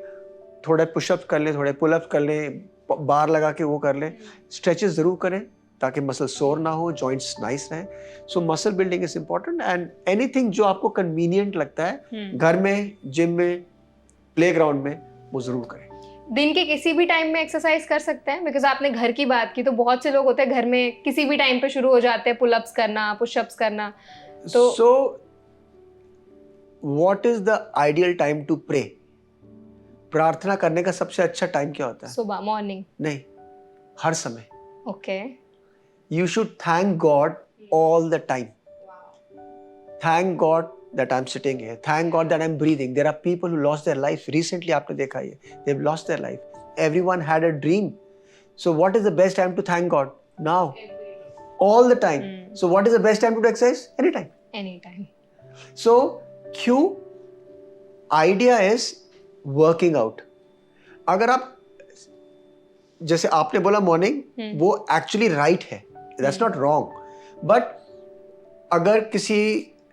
थोड़े पुशअप्स कर लें, थोड़े पुलअप्स कर लें, बार लगा के वो कर लें. स्ट्रेचेस ज़रूर करें ताकि मसल सोर ना हो, जॉइंट्स नाइस रहें. So muscle building is important. And anything जो आपको कन्वीनियंट लगता है घर में, जिम में, प्लेग्राउंड में, वो ज़रूर करें. दिन के किसी भी टाइम में एक्सरसाइज कर सकते हैं? बिकॉज आपने घर की बात की, तो बहुत से लोग होते हैं घर में किसी भी टाइम पे शुरू हो जाते हैं पुलअप्स करना, पुशअप्स करना. तो so what is the ideal time to pray? प्रार्थना करने का सबसे अच्छा टाइम क्या होता है? सुबह, मॉर्निंग. नहीं, हर समय. Okay. You should thank God all the time. Thank God that I'm sitting here. Thank God that I'm breathing. There are people who lost their lives. Recently, आपने देखा ये. They've lost their life. Everyone had a dream. So what is the best time to thank God? Now. All the time. So what is the best time to do exercise? Anytime. Anytime. So क्यों? Idea is working out. अगर आप जैसे आपने बोला morning, वो actually right है, that's not wrong. But अगर किसी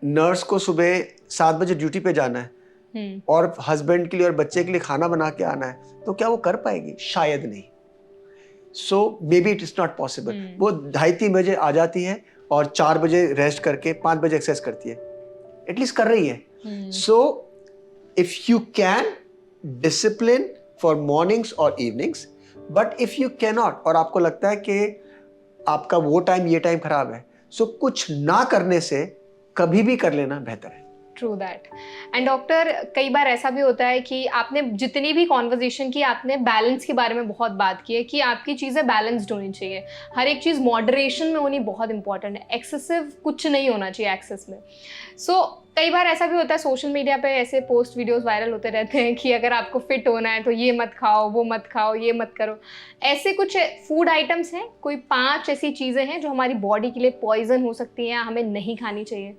नर्स को सुबह 7 बजे ड्यूटी पे जाना है और हस्बैंड के लिए और बच्चे के लिए खाना बना के आना है, तो क्या वो कर पाएगी? शायद नहीं. So maybe it is not possible. वो 2:30-3 बजे आ जाती है और 4 बजे रेस्ट करके 5 बजे एक्सरसाइज करती है. एटलीस्ट कर रही है. So if you can discipline for mornings और evenings. But if you cannot, और आपको लगता है कि आपका वो टाइम, ये टाइम खराब है, सो कुछ ना करने से कभी भी कर लेना बेहतर है. True that. एंड डॉक्टर, कई बार ऐसा भी होता है कि आपने जितनी भी कॉन्वर्जेशन की, आपने बैलेंस के बारे में बहुत बात की है कि आपकी चीज़ें बैलेंस्ड होनी चाहिए. हर एक चीज़ मॉडरेशन में होनी बहुत इंपॉर्टेंट है. एक्सेसिव कुछ नहीं होना चाहिए एक्सेस में. सो कई बार ऐसा भी होता है, सोशल मीडिया पे ऐसे पोस्ट वीडियोस वायरल होते रहते हैं कि अगर आपको फिट होना है तो ये मत खाओ, वो मत खाओ, ये मत करो. ऐसे कुछ फूड आइटम्स हैं, कोई 5 ऐसी चीज़ें हैं जो हमारी बॉडी के लिए पॉइजन हो सकती हैं या हमें नहीं खानी चाहिए?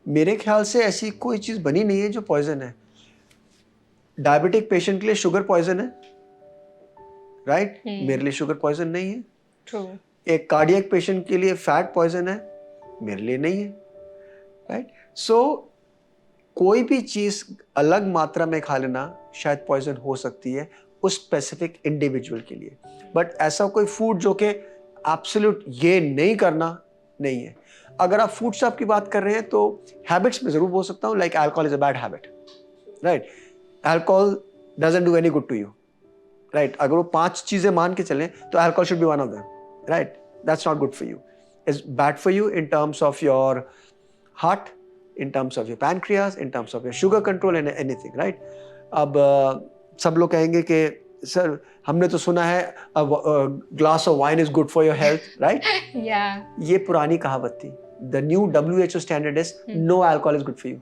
मेरे ख्याल से ऐसी कोई चीज़ बनी नहीं है जो पॉइजन है. डायबिटिक पेशेंट के लिए शुगर पॉइजन है, राइट? मेरे लिए शुगर पॉइजन नहीं है. ट्रू. एक कार्डियक पेशेंट के लिए फैट पॉइजन है, मेरे लिए नहीं है, राइट? सो कोई भी चीज़ अलग मात्रा में खा लेना शायद पॉइजन हो सकती है उस स्पेसिफिक इंडिविजुअल के लिए. बट ऐसा कोई फूड जो कि एब्सोल्यूट ये नहीं करना नहीं है. अगर आप फूड स्टफ की बात कर रहे हैं तो हैबिट्स में ज़रूर बोल सकता हूँ, like alcohol is a bad habit, right? Alcohol doesn't do any good to you, right? अगर वो 5 चीज़ें मान के चलें तो alcohol should be one of them, right? That's not good for you. It's bad for you in terms of your heart, in terms of your pancreas, in terms of your sugar control and anything, right? अब सब लोग कहेंगे कि sir हमने तो सुना है glass of wine is good for your health, right? ये पुरानी कहावत थी. The new WHO standard is no alcohol is good for you.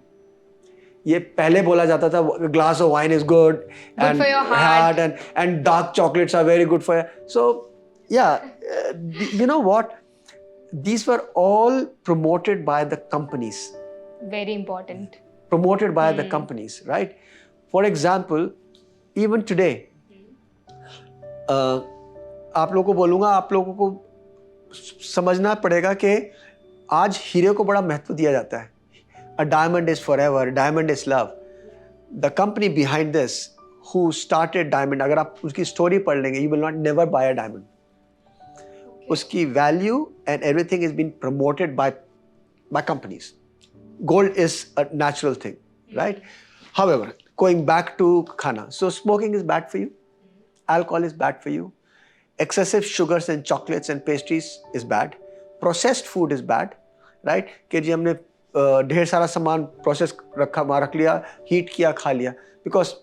ये पहले बोला जाता था glass of wine is good and heart and dark chocolates are very good for. So yeah, you know what, these were all promoted by the companies. Very important. Promoted by the companies, right? For example, even today, आप लोगों को बोलूँगा, आप लोगों को समझना पड़ेगा कि आज हीरे को बड़ा महत्व दिया जाता है. A diamond is forever, diamond is love. The company behind this, who started diamond, अगर आप उसकी स्टोरी पढ़ लेंगे, you will not never buy a diamond. उसकी value and everything is been promoted by companies. Gold is a natural thing, right? However, going back to खाना, so smoking is bad for you, alcohol is bad for you, excessive sugars and chocolates and pastries is bad, processed food is bad, right? कि जी हमने ढेर सारा सामान process रख लिया, heat किया, खा लिया. बिकॉज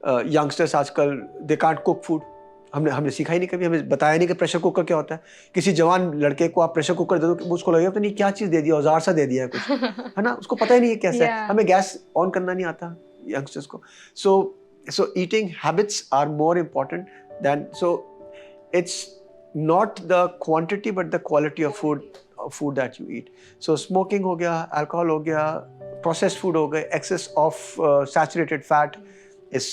यंगस्टर्स आजकल दे कांट कुक फूड. हमने सीखा ही नहीं, कभी हमें बताया नहीं कि प्रेशर कुकर क्या होता है. किसी जवान लड़के को आप प्रेशर कुकर दे दो, उसको लगेगा तो नहीं क्या चीज़ दे दिया, औजार सा दे दिया है कुछ, है ना? उसको पता ही नहीं है कैसा है. हमें गैस ऑन करना नहीं आता यंगस्टर्स को. So eating habits are more important than, so it's not the quantity but the quality of food that you eat. So smoking हो गया, अल्कोहल हो गया, प्रोसेस्ड फूड हो गए, excess of saturated fat is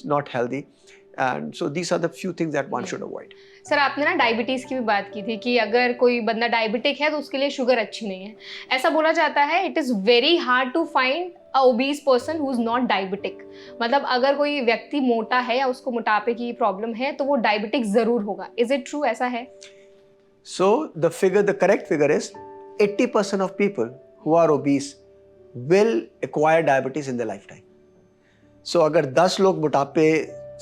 not healthy. And so these are the few things that one should avoid. Sir आपने ना diabetes की भी बात की थी कि अगर कोई बंदा डायबिटिक है तो उसके लिए शुगर अच्छी नहीं है। ऐसा बोला जाता है it is very hard to find a obese person who is not diabetic. मतलब अगर कोई व्यक्ति मोटा है या उसको मोटापे की प्रॉब्लम है तो वो डायबिटिक ज़रूर होगा। इज़ इट ट्रू, ऐसा है? So the correct figure is 80% of people who are obese will acquire diabetes in their lifetime. So अगर 10 लोग मोटापे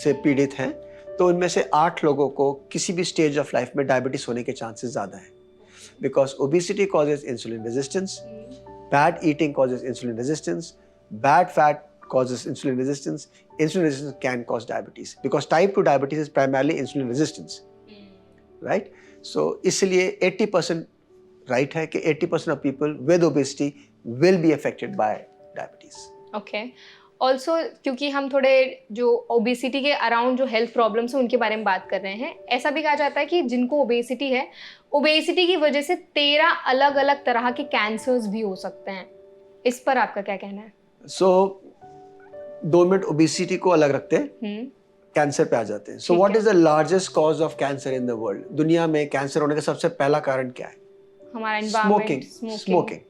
से पीड़ित हैं तो उनमें से 8 लोगों को किसी भी स्टेज ऑफ लाइफ में डायबिटीज होने के चांसेस ज़्यादा हैं, because obesity causes insulin resistance, bad eating causes insulin resistance, bad fat causes insulin resistance. Insulin resistance can cause diabetes because type 2 diabetes is primarily insulin resistance, right? So इसलिए 80% right है कि 80% of people with obesity will be affected by diabetes. Okay. Also क्योंकि हम थोड़े जो obesity के around जो health problems हैं उनके बारे में बात कर रहे हैं, ऐसा भी कहा जाता है कि जिनको ओबेसिटी है, ओबेसिटी की वजह से 13 अलग अलग तरह के कैंसर्स भी हो सकते हैं। इस पर आपका क्या कहना है? So 2 मिनट ओबेसिटी को अलग रखते हैं, कैंसर पे आ जाते हैं। सो what is the largest cause of cancer in the world? दुनिया में कैंसर होने का सबसे पहला कारण क्या है? हमारा Smoking. Environment, Smoking.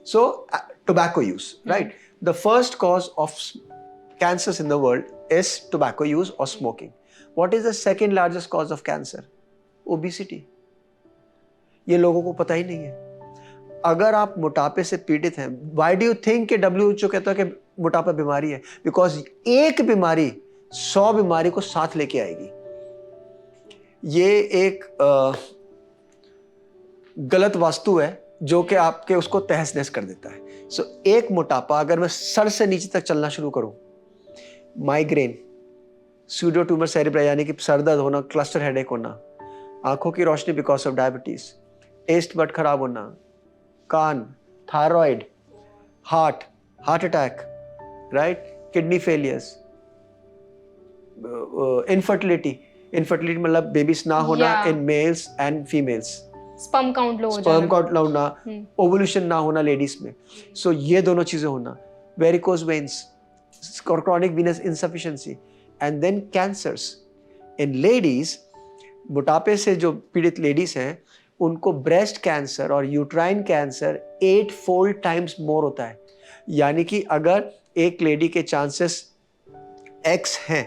So tobacco use, right? The first cause of cancers in the world is tobacco use or smoking. What is the second largest cause of cancer? Obesity. ये लोगों को पता ही नहीं है। अगर आप मोटापे से पीड़ित हैं, why do you think कि WHO कहता है कि मोटापा बीमारी है? Because एक बीमारी 100 बीमारी को साथ लेके आएगी। ये एक गलत वास्तु है जो कि आपके उसको तहस नहस कर देता है। सो एक मोटापा, अगर मैं सर से नीचे तक चलना शुरू करूं, माइग्रेन, सूडो ट्यूमर सेरिब्रल यानी कि सर दर्द होना, क्लस्टर हेडेक होना, आंखों की रोशनी because of diabetes, test bud खराब होना, कान, thyroid, heart attack, right, kidney failures, infertility मतलब बेबीज ना होना in males and females, sperm count low ना होना, ओवुलेशन ना होना लेडीज में। सो ये दोनों चीजें होना, varicose veins, chronic venous insufficiency, and then cancers in ladies। मोटापे से जो पीड़ित लेडीज हैं उनको ब्रेस्ट कैंसर और uterine cancer 8-fold times more होता है। यानी कि अगर एक लेडी के चांसेस X हैं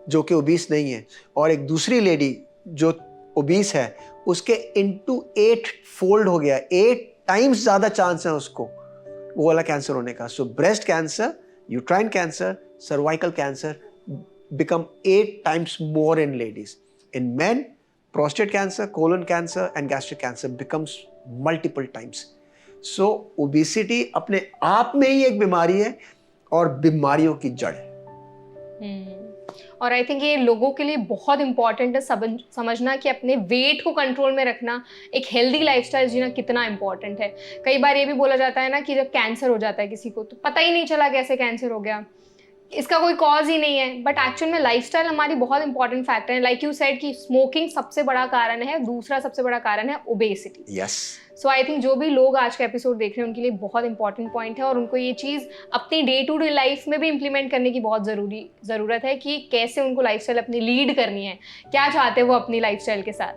जो कि ओबीस नहीं है, और एक दूसरी लेडी जो ओबीस है, उसके into 8-fold हो गया, 8 टाइम्स ज्यादा चांस है उसको वो वाला कैंसर होने का। सो breast cancer, uterine cancer, cervical cancer become 8 times more in ladies. In men, prostate cancer, colon cancer and gastric cancer becomes multiple times. So obesity अपने आप में ही एक बीमारी है और बीमारियों की जड़ है। और आई थिंक ये लोगों के लिए बहुत इंपॉर्टेंट है समझना कि अपने वेट को कंट्रोल में रखना, एक हेल्दी लाइफस्टाइल जीना कितना इंपॉर्टेंट है। कई बार ये भी बोला जाता है ना कि जब कैंसर हो जाता है किसी को तो पता ही नहीं चला कैसे कैंसर हो गया, इसका कोई कॉज ही नहीं है, बट एक्चुअल में लाइफस्टाइल हमारी बहुत इंपॉर्टेंट फैक्टर है। लाइक यू सेड कि स्मोकिंग सबसे बड़ा कारण है, दूसरा सबसे बड़ा कारण है obesity. Yes. So I think जो भी लोग आज का एपिसोड देख रहे हैं उनके लिए बहुत इंपॉर्टेंट पॉइंट है और उनको ये चीज़ अपनी डे टू डे लाइफ में भी इम्प्लीमेंट करने की बहुत ज़रूरत है कि कैसे उनको लाइफस्टाइल अपनी लीड करनी है, क्या चाहते हैं वो अपनी लाइफस्टाइल के साथ।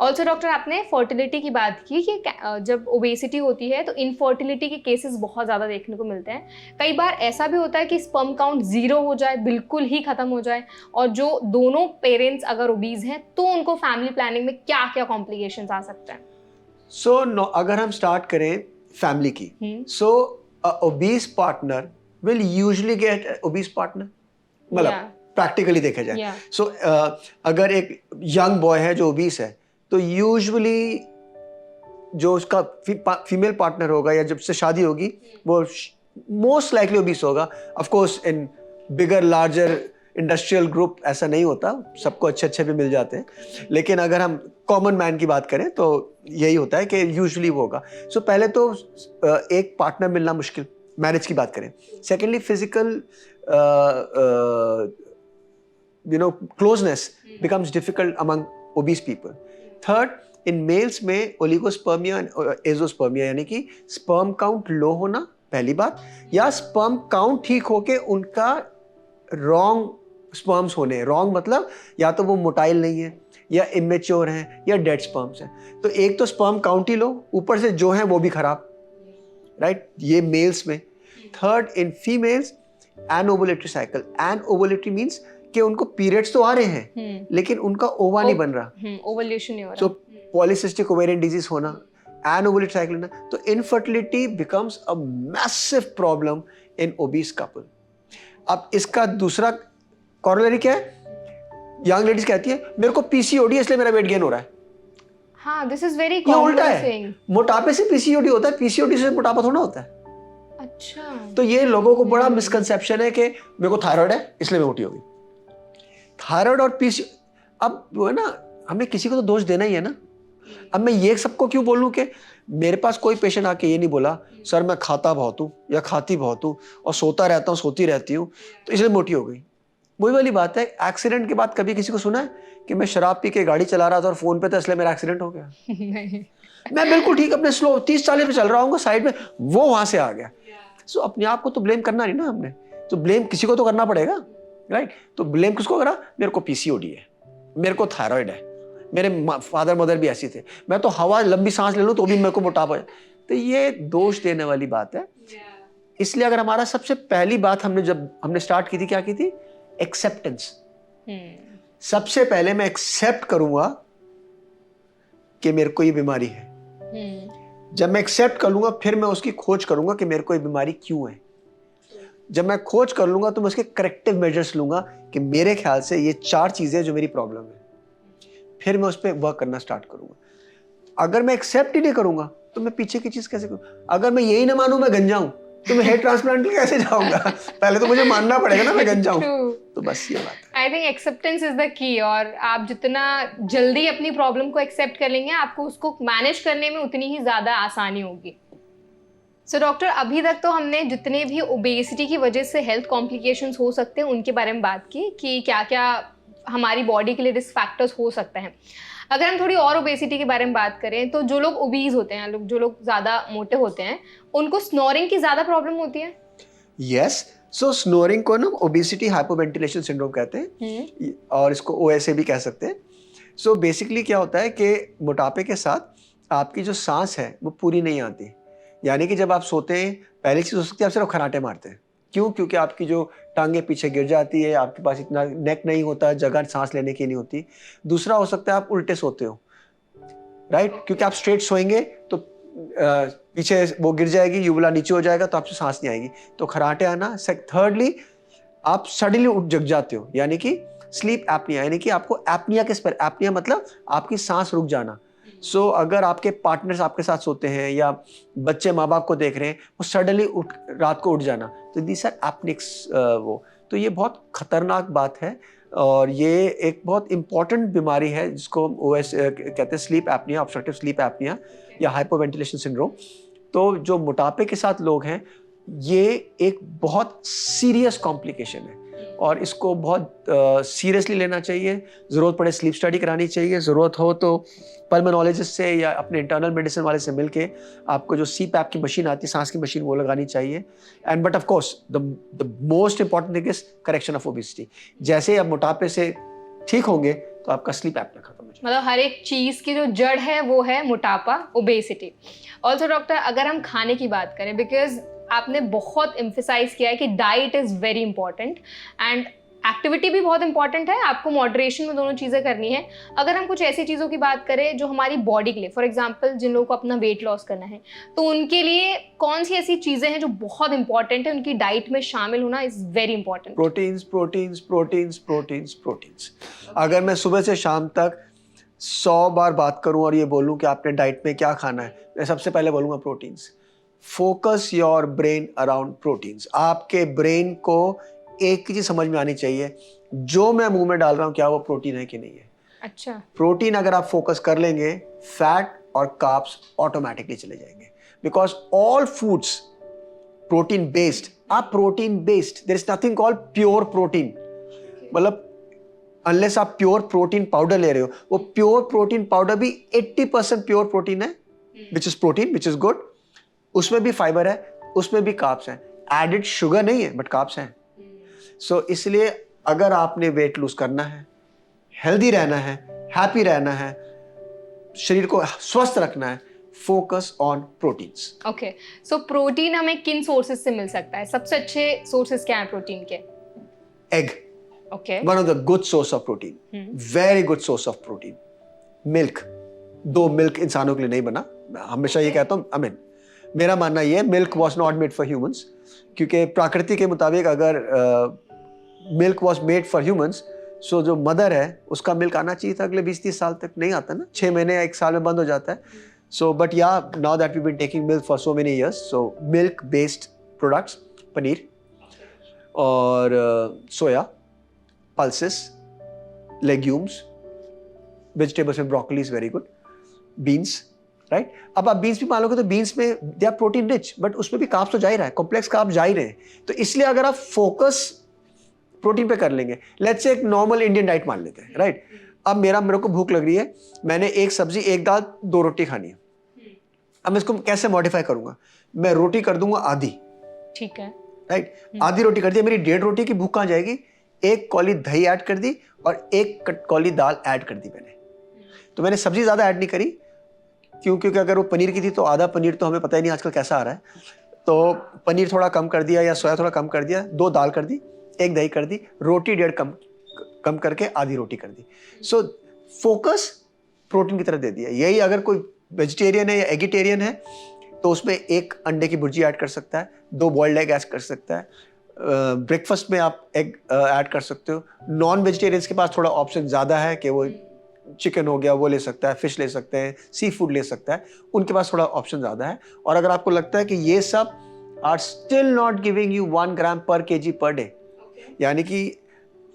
ऑल्सो डॉक्टर, आपने फर्टिलिटी की बात की कि जब ओबेसिटी होती है तो इनफर्टिलिटी के केसेस बहुत ज़्यादा देखने को मिलते हैं। कई बार ऐसा भी होता है कि स्पर्म काउंट 0 हो जाए, बिल्कुल ही ख़त्म हो जाए, और जो दोनों पेरेंट्स अगर ओबीज हैं तो उनको फैमिली प्लानिंग में क्या क्या कॉम्प्लिकेशंस आ सकते हैं? अगर हम स्टार्ट करें फैमिली की, so obese partner will usually get obese partner, मतलब प्रैक्टिकली देखा जाए। सो अगर एक यंग बॉय है जो ओबीस है तो यूजुअली जो उसका फीमेल पार्टनर होगा या जब से शादी होगी वो मोस्ट लाइकली ओबीस होगा। Of course in bigger larger industrial group ऐसा नहीं होता, सबको अच्छे भी मिल जाते हैं, लेकिन अगर हम कॉमन मैन की बात करें तो यही होता है कि यूजुअली वो होगा। सो पहले तो एक पार्टनर मिलना मुश्किल, मैरिज की बात करें। Secondly physical closeness becomes difficult among obese people. Third, in males में ओलिगोस्पर्मिया एंड एजोस्पर्मिया यानी कि स्पर्म काउंट लो होना पहली बात, या स्पर्म काउंट ठीक होके उनका रॉन्ग स्पर्म्स होने। रॉन्ग मतलब या तो वो मोटाइल नहीं है, या इमेच्योर हैं या डेड स्पर्म्स हैं। तो एक तो स्पर्म काउंट ही लो, ऊपर से जो है वो भी खराब, राइट, ये मेल्स में। Third, in females anovulatory cycle. Anovulatory means कि उनको पीरियड्स तो आ रहे हैं लेकिन उनका ओवा नहीं बन रहा, ओवुलेशन नहीं हो रहा। सो पॉलिसिस्टिक ओवेरियन डिजीज होना, एनओवुलेटरी साइकिल ना, तो infertility becomes a massive problem in obese couple. अब इसका दूसरा कॉरोलरी क्या है? यंग लेडीज कहती है मेरे को पीसीओडी इसलिए मेरा वेट गेन हो रहा है। हाँ, दिस इज वेरी ये कॉमन उल्टा है, थिंग। मोटापे से पीसीओडी होता है, पीसीओडी से मोटापा थोड़ा होता है। अच्छा, तो ये लोगों को बड़ा मिसकंसेप्शन है कि मेरे को थायराइड है इसलिए मैं मोटी हो गई। थायराइड और पीसी, अब वो है ना, हमें किसी को तो दोष देना ही है ना। अब मैं ये सबको क्यों बोलूं कि मेरे पास कोई पेशेंट आके ये नहीं बोला सर मैं खाता बहुत हूँ या खाती बहुत हूँ और सोता रहता हूँ, सोती रहती हूँ तो इसलिए मोटी हो गई। वही वाली बात है, एक्सीडेंट के बाद कभी किसी को सुना है कि मैं शराब पी के गाड़ी चला रहा था और फोन पे था इसलिए मेरा एक्सीडेंट हो गया? नहीं। मैं बिल्कुल ठीक अपने स्लो 30-40 पे चल रहा हूँ, साइड में वो वहां से आ गया। सो अपने आप को तो ब्लेम करना नहीं ना हमने, तो ब्लेम किसी को तो करना पड़ेगा, राइट। तो ब्लेम किसको करा? मेरे को पीसीओडी है, मेरे को थायराइड है, मेरे फादर मदर भी ऐसी थे, मैं तो हवा लंबी सांस ले लूं तो भी मेरे को मोटापा है। तो ये दोष देने वाली बात है। इसलिए अगर हमारा सबसे पहली बात जब हमने स्टार्ट की थी, क्या की थी? एक्सेप्टेंस। सबसे पहले मैं एक्सेप्ट करूंगा कि मेरे को ये बीमारी है। जब मैं एक्सेप्ट कर लूंगा फिर मैं उसकी खोज करूंगा कि मेरे को ये बीमारी क्यों है। जब मैं खोज कर लूंगा तो मैं उसके करेक्टिव मेजर्स लूंगा कि मेरे ख्याल से ये 4 चीजें जो मेरी प्रॉब्लम है, फिर मैं उस पर वर्क करना स्टार्ट करूंगा। अगर मैं एक्सेप्ट ही नहीं करूंगा तो मैं पीछे की चीज कैसे करूं? अगर मैं यही ना मानूं मैं गंजा हूं तो मैं हेयर ट्रांसप्लांट के लिए कैसे जाऊंगा? पहले तो मुझे मानना पड़ेगा ना मैं गंजा हूं। तो बस ये बात है। I think acceptance is the key, और आप जितना जल्दी अपनी प्रॉब्लम को एक्सेप्ट कर लेंगे आपको उसको मैनेज करने में उतनी ही ज़्यादा आसानी होगी। सो डॉक्टर, अभी तक तो हमने जितने भी ओबेसिटी की वजह से हेल्थ कॉम्प्लिकेशंस हो सकते हैं उनके बारे में बात की कि क्या क्या हमारी बॉडी के लिए रिस्क फैक्टर्स हो सकते हैं। अगर हम थोड़ी और ओबेसिटी के बारे में बात करें तो जो लोग ओबीज होते हैं, जो लोग ज़्यादा मोटे होते हैं, उनको स्नोरिंग की ज़्यादा प्रॉब्लम होती है। यस, सो स्नोरिंग को ना ओबेसिटी हाइपोवेंटिलेशन सिंड्रोम कहते हैं और इसको ओएसए भी कह सकते हैं। सो बेसिकली क्या होता है कि मोटापे के साथ आपकी जो सांस है वो पूरी नहीं आती। यानी कि जब आप सोते हैं पहली चीज़ हो सकती है आप सिर्फ खराटे मारते हैं। क्यों? क्योंकि आपकी जो टांगे पीछे गिर जाती है, आपके पास इतना नेक नहीं होता, जगह सांस लेने की नहीं होती। दूसरा हो सकता है आप उल्टे सोते हो, राइट, क्योंकि आप स्ट्रेट सोएंगे तो पीछे वो गिर जाएगी, यूबुला नीचे हो जाएगा तो आपसे सांस नहीं आएगी, तो खराटे आना। थर्डली आप सडनली उठ जग जाते हो, यानी कि स्लीप एपनिया, यानी कि आपको एपनिया किस पर? एपनिया मतलब आपकी सांस रुक जाना। सो अगर आपके पार्टनर्स आपके साथ सोते हैं या बच्चे माँ बाप को देख रहे हैं, वो सडनली रात को उठ जाना, तो दिस आर एपनिक्स। वो तो ये बहुत खतरनाक बात है और ये एक बहुत इंपॉर्टेंट बीमारी है जिसको ओएस कहते हैं, sleep apnoea, obstructive sleep apnoea या हाइपोवेंटिलेशन सिंड्रोम। तो जो मोटापे के साथ लोग हैं, ये एक बहुत सीरियस कॉम्प्लिकेशन है और इसको बहुत सीरियसली लेना चाहिए। ज़रूरत पड़े स्लीप स्टडी करानी चाहिए, ज़रूरत हो तो पल्मोनोलॉजिस्ट से या अपने इंटरनल मेडिसिन वाले से मिलके आपको जो सीपैप की मशीन आती है, सांस की मशीन, वो लगानी चाहिए। And but of course the most important thing is correction of obesity. जैसे आप मोटापे से ठीक होंगे तो आपका स्लीप एपनिया खत्म हो जाएगा। मतलब हर एक चीज़ की जो जड़ है वो है मोटापा, ओबेसिटी। ऑल्सो डॉक्टर, अगर हम खाने की बात करें, बिकॉज आपने बहुत एम्फेसाइज किया है कि diet is very important and activity भी बहुत इंपॉर्टेंट है, आपको मॉडरेशन में दोनों चीज़ें करनी है। अगर हम कुछ ऐसी चीज़ों की बात करें जो हमारी बॉडी के लिए, फॉर एग्जांपल जिन लोगों को अपना वेट लॉस करना है, तो उनके लिए कौन सी ऐसी चीज़ें हैं जो बहुत इंपॉर्टेंट है, उनकी डाइट में शामिल होना is very important? Proteins, proteins, proteins, proteins, proteins. अगर मैं सुबह से शाम तक 100 बार बात करूं और ये बोलूं कि आपने डाइट में क्या खाना है, मैं सबसे पहले बोलूंगा proteins. Focus your brain around proteins. आपके ब्रेन को एक ही चीज समझ में आनी चाहिए, जो मैं मुंह में डाल रहा हूं क्या वो प्रोटीन है कि नहीं है। अच्छा, प्रोटीन अगर आप फोकस कर लेंगे, फैट और कार्ब्स ऑटोमेटिकली चले जाएंगे, because all foods protein based are protein based. There is nothing called pure protein. मतलब अनलेस आप प्योर प्रोटीन पाउडर ले रहे हो, वो प्योर प्रोटीन पाउडर भी 80% प्योर प्रोटीन है, which is protein, which is good. उसमें भी फाइबर है, उसमें भी कार्ब्स हैं, एडेड शुगर नहीं है बट कार्ब्स हैं। सो इसलिए अगर आपने वेट लूज करना है, हेल्दी रहना है, हैप्पी रहना है, शरीर को स्वस्थ रखना है, focus on proteins. Okay, so protein हमें किन सोर्सेज से मिल सकता है? सबसे अच्छे सोर्सेज क्या हैं प्रोटीन के? Egg, okay, one of the good source of protein, very good source of protein. Milk, दो मिल्क इंसानों के लिए नहीं बना, मैं हमेशा ये कहता हूँ, आई मीन मेरा मानना ये है, milk was not made for humans, क्योंकि प्रकृति के मुताबिक अगर milk was made for humans, so जो मदर है उसका मिल्क आना चाहिए था अगले 20-30 साल तक, नहीं आता ना, 6 महीने या 1 साल में बंद हो जाता है। So but yeah now that we been taking milk for so many years, so milk based products, paneer और सोया, पल्सेस, लेग्यूम्स, वेजिटेबल्स में broccoli is very good, beans, right. अब आप बीन्स भी मान लोगे तो बीन्स में they are protein rich, but उसमें भी कार्ब्स तो जा ही रहा है, कॉम्प्लेक्स कार्ब्स जा ही रहे हैं। तो इसलिए अगर आप फोकस प्रोटीन पे कर लेंगे, लेट्स से एक नॉर्मल इंडियन डाइट मान लेते हैं, राइट। अब मेरे को भूख लग रही है, मैंने 1 सब्जी 1 दाल 2 रोटी खानी है। अब मैं इसको कैसे मॉडिफाई करूंगा? मैं रोटी कर दूंगा आधी, ठीक है, राइट। आधी रोटी कर दी, मेरी 1.5 रोटी की भूख कहाँ जाएगी? 1 कौली दही ऐड कर दी और 1 कौली दाल ऐड कर दी मैंने। तो मैंने सब्जी ज्यादा ऐड नहीं करी, क्योंकि अगर वो पनीर की थी तो आधा पनीर तो हमें पता ही नहीं आजकल कैसा आ रहा है, तो पनीर थोड़ा कम कर दिया या सोया थोड़ा कम कर दिया, 2 दाल कर दी, 1 दही कर दी, रोटी 1.5 कम करके आधी रोटी कर दी। सो फोकस प्रोटीन की तरफ दे दिया। यही अगर कोई वेजिटेरियन है या एगिटेरियन है तो उसमें 1 अंडे की भुर्जी ऐड कर सकता है, 2 बॉइल्ड एग ऐड कर सकता है, ब्रेकफास्ट में आप एग ऐड कर सकते हो। नॉन वेजिटेरियंस के पास थोड़ा ऑप्शन ज़्यादा है कि वो चिकन हो गया वो ले सकता है, फिश ले सकते हैं, सी फूड ले सकता है, उनके पास थोड़ा ऑप्शन ज़्यादा है। और अगर आपको लगता है कि ये सब are still not giving you 1 gram per KG per day, यानी कि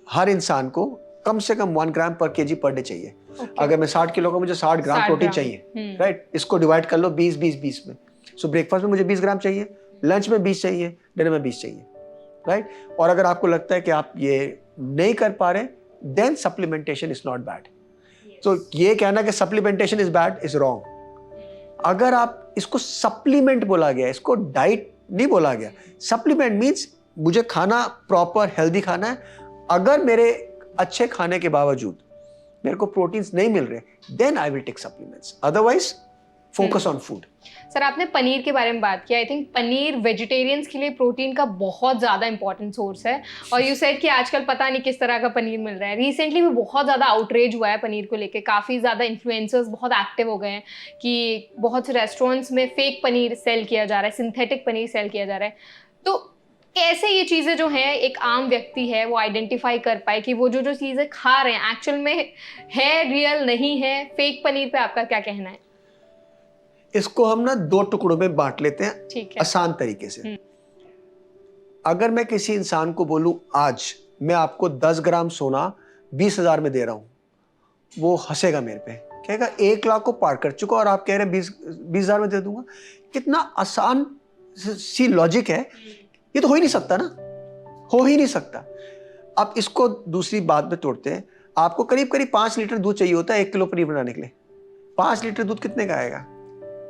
हर इंसान को कम से कम 1 gram per KG per day चाहिए। अगर मैं 60 किलो का, मुझे 60 ग्राम प्रोटीन चाहिए, राइट। इसको डिवाइड कर लो 20-20-20 में। सो ब्रेकफास्ट में मुझे 20 ग्राम चाहिए, लंच में 20 चाहिए, डिनर में 20 चाहिए, राइट। और अगर आपको लगता है कि आप ये नहीं कर पा रहे, then supplementation is not bad. तो ये कहना कि supplementation is bad is wrong. अगर आप इसको सप्लीमेंट बोला गया, इसको डाइट नहीं बोला गया। सप्लीमेंट मीन्स मुझे खाना प्रॉपर हेल्दी खाना है, अगर मेरे अच्छे खाने के बावजूद मेरे को प्रोटीन्स नहीं मिल रहे, then I will take supplements, otherwise focus on food. Sir आपने पनीर के बारे में बात किया, आई थिंक पनीर वेजिटेरियंस के लिए प्रोटीन का बहुत ज़्यादा इंपॉर्टेंट सोर्स है, और यू सेड कि आजकल पता नहीं किस तरह का पनीर मिल रहा है। रिसेंटली भी बहुत ज़्यादा आउटरेज हुआ है पनीर को लेके, काफ़ी ज़्यादा इन्फ्लुएंसर्स बहुत एक्टिव हो गए हैं कि बहुत से रेस्टोरेंट्स में फेक पनीर सेल किया जा रहा है, सिंथेटिक पनीर सेल किया जा रहा है। तो कैसे ये चीज़ें जो हैं एक आम व्यक्ति है वो आइडेंटिफाई कर पाए कि वो जो चीज़ें खा रहे हैं एक्चुअल में है रियल नहीं है? फेक पनीर पे आपका क्या कहना है? इसको हम ना 2 टुकड़ों में बांट लेते हैं, ठीक है, आसान तरीके से। अगर मैं किसी इंसान को बोलूं आज मैं आपको 10 ग्राम सोना 20,000 में दे रहा हूं, वो हंसेगा मेरे पे, कहेगा 1 लाख को पार कर चुका और आप कह रहे हैं 20,000 में दे दूंगा। कितना आसान सी लॉजिक है, ये तो हो ही नहीं सकता ना, हो ही नहीं सकता। अब इसको दूसरी बात में तोड़ते हैं। आपको करीब करीब 5 लीटर दूध चाहिए होता है 1 किलो पनीर बनाने के लिए। 5 लीटर दूध कितने का आएगा?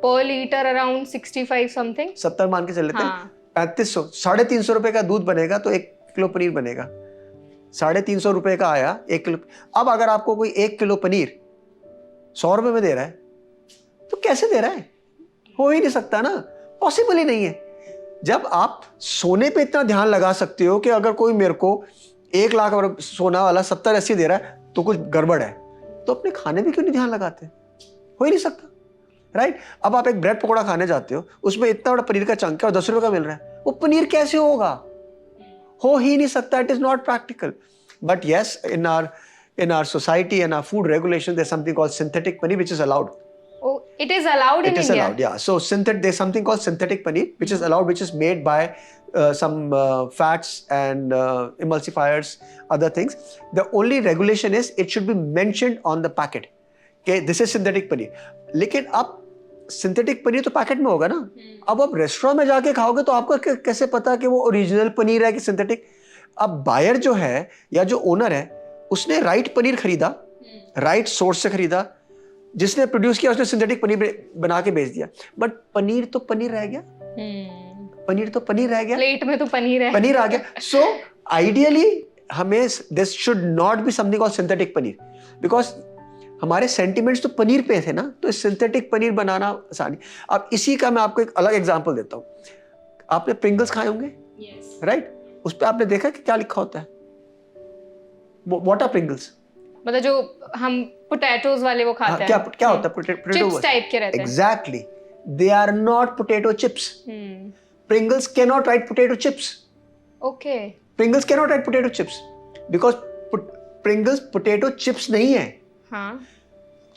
पर लीटर अराउंड 65 समथिंग, 70 मान के चल लेते हैं। हाँ। 3500, 350 रुपए का दूध बनेगा तो 1 किलो पनीर बनेगा। 350 रुपए का आया 1 किलो। अब अगर आपको कोई 1 किलो पनीर 100 रुपए में दे रहा है तो कैसे दे रहा है? हो ही नहीं सकता ना, पॉसिबल ही नहीं है। जब आप सोने पे इतना ध्यान लगा सकते हो कि अगर कोई मेरे को 1 लाख और सोना वाला 70-80 दे रहा है तो कुछ गड़बड़ है, तो अपने खाने में क्यों नहीं ध्यान लगाते? हो ही नहीं सकता, राइट। अब आप एक ब्रेड पकौड़ा खाने जाते हो, उसमें इतना बड़ा पनीर का चंक है और 10 रुपए का मिल रहा है, वो पनीर कैसे होगा? हो ही नहीं सकता। It is not practical. But yes, in our society and our food regulation there is something called synthetic paneer which is allowed. Oh, it is allowed in It is India. allowed, yeah. So there's something called synthetic paneer, which is allowed, which is made by some fats and emulsifiers, other things. The only regulation is it should be mentioned on the packet. Okay, this is synthetic paneer. लेकिन अब synthetic paneer तो packet में होगा ना। अब आप restaurant में जाके खाओगे तो आपको कैसे पता कि वो ओरिजिनल पनीर है कि सिंथेटिक? अब बायर जो है या जो ओनर है उसने राइट पनीर खरीदा, राइट सोर्स से खरीदा, जिसने प्रोड्यूस किया उसने सिंथेटिक पनीर बना के बेच दिया, बट पनीर तो पनीर रह गया। पनीर तो पनीर रह गया, प्लेट में तो पनीर है, पनीर आ गया। सो आइडियली हमें this should not be something called synthetic paneer, because हमारे सेंटिमेंट्स तो पनीर पे थे ना, तो सिंथेटिक पनीर बनाना आसानी। अब इसी का मैं आपको एक अलग एग्जांपल देता हूँ। आपने प्रिंगल्स खाए होंगे, राइट? उस पर आपने देखा कि क्या लिखा होता है? What are Pringles? मतलब जो हम पोटैटोज वाले वो खाते हैं। क्या क्या होता है? पोटैटो चिप्स टाइप के रहते हैं। Exactly, they are not potato chips. Pringles cannot write potato chips. Okay. Pringles cannot write potato chips because Pringles potato chips नहीं है। हाँ।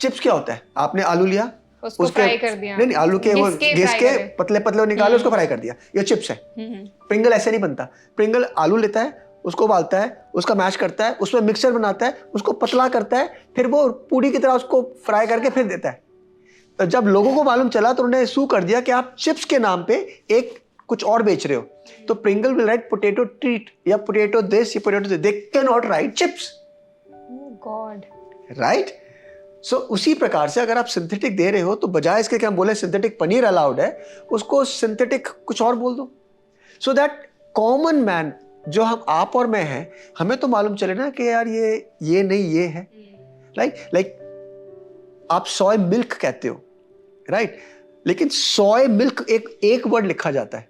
चिप्स क्या होता है? आपने आलू लिया, उसको फ्राई कर दिया। नहीं आलू के वो घिस के पतले पतले निकाले, उसको फ्राई कर दिया, ये चिप्स है। प्रिंगल ऐसे नहीं बनता। प्रिंगल आलू लेता है, उसको उबालता है, उसका मैश करता है, उसमें मिक्सचर बनाता है, उसको पतला करता है, फिर वो पूड़ी की तरह उसको फ्राई करके फिर देता है। तो जब लोगों को मालूम चला तो उन्होंने सू कर दिया कि आप चिप्स के नाम पे एक कुछ और बेच रहे हो। तो Pringle will write potato treat या पोटैटो दिस या potato this, they can not write chips. Oh god. Right? So उसी प्रकार से अगर आप सिंथेटिक दे रहे हो तो बजाय इसके कि हम बोले सिंथेटिक पनीर अलाउड है, उसको सिंथेटिक कुछ और बोल दो, सो दैट कॉमन मैन जो हम आप और मैं हैं, हमें तो मालूम चले ना कि यार ये नहीं ये है। लाइक आप सोय मिल्क कहते हो, राइट? लेकिन सोय मिल्क एक वर्ड लिखा जाता है,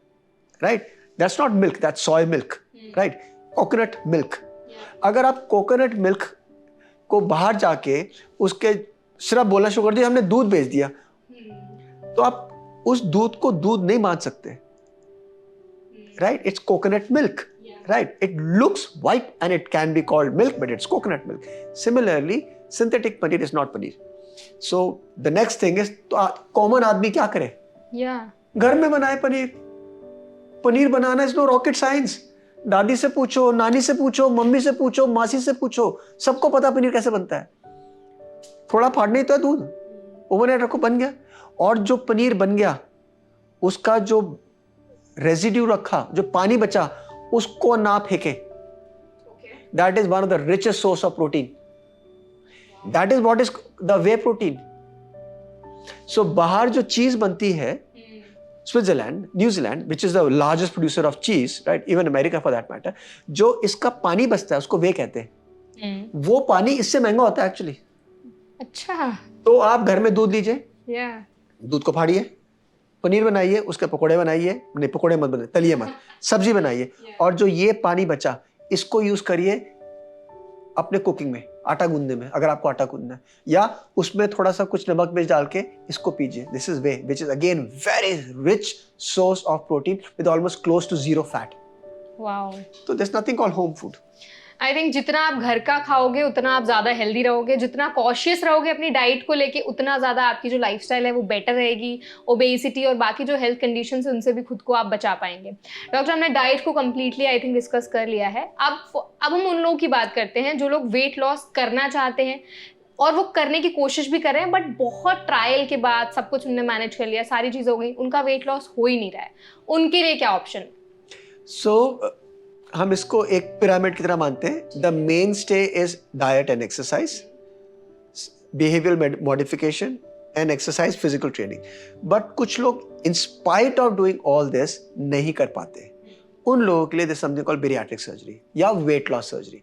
right? That's not milk, that's soy milk, right? Coconut milk. अगर आप कोकोनट मिल्क को बाहर जाके उसके सिर्फ बोलना शुरू कर दिया, हमने दूध बेच दिया, तो आप उस दूध को दूध नहीं मान सकते, right? It's coconut milk, right? It looks white and it can be called milk, but it's coconut milk. Similarly synthetic paneer is not paneer. So the next thing is, तो कॉमन आदमी क्या करे? घर में बनाए पनीर। पनीर बनाना इज नो रॉकेट साइंस। दादी से पूछो, नानी से पूछो, मम्मी से पूछो, मासी से पूछो, सबको पता पनीर कैसे बनता है। थोड़ा फाड़ना ही तो है दूध, ओवरनाइट रखो, बन गया। और जो पनीर बन गया, उसका जो रेजिड्यू रखा, जो पानी बचा, उसको ना फेंके। That is one of the richest source of protein. That is what is the way protein. So बाहर जो चीज बनती है, Switzerland, New Zealand, which is the largest producer of cheese, right, even America for that matter, जो इसका पानी बचता है उसको वे कहते हैं। वो पानी इससे महंगा होता है एक्चुअली। अच्छा। तो आप घर में दूध लीजिए, दूध को फाड़िए, पनीर बनाइए, उसके पकोड़े बनाइए, नहीं पकोड़े मत बनाइए, तलिए मत, सब्जी बनाइए, और जो ये पानी बचा इसको यूज करिए अपने कुकिंग में, आटा गूंदने में, अगर आपको आटा गूंदना है, या उसमें थोड़ा सा कुछ नमक मिर्च डाल के इसको पीजिए। This is whey which is again very rich source of protein with almost close to zero fat. Wow. तो this nothing called home food. I think जितना आप घर का खाओगे उतना आप ज़्यादा हेल्दी रहोगे, जितना कॉशियस रहोगे अपनी डाइट को लेके, उतना ज़्यादा आपकी जो लाइफस्टाइल है वो बेटर रहेगी। ओबेसिटी और बाकी जो हेल्थ कंडीशन है उनसे भी खुद को आप बचा पाएंगे। डॉक्टर, हमने डाइट को कम्प्लीटली आई थिंक डिस्कस कर लिया है। अब हम उन लोगों की बात करते हैं जो लोग वेट लॉस करना चाहते हैं और वो करने की कोशिश भी कर रहे हैं, बट बहुत ट्रायल के बाद सब कुछ उन्होंने मैनेज कर लिया, सारी चीज़ हो गई, उनका वेट लॉस हो ही नहीं रहा है। उनके लिए क्या ऑप्शन? हम इसको एक पिरामिड की तरह मानते हैं। The main stay is diet and exercise, behavioural modification and exercise, physical training. But कुछ लोग in spite of doing all this नहीं कर पाते। उन लोगों के लिए this something called bariatric surgery या वेट लॉस सर्जरी।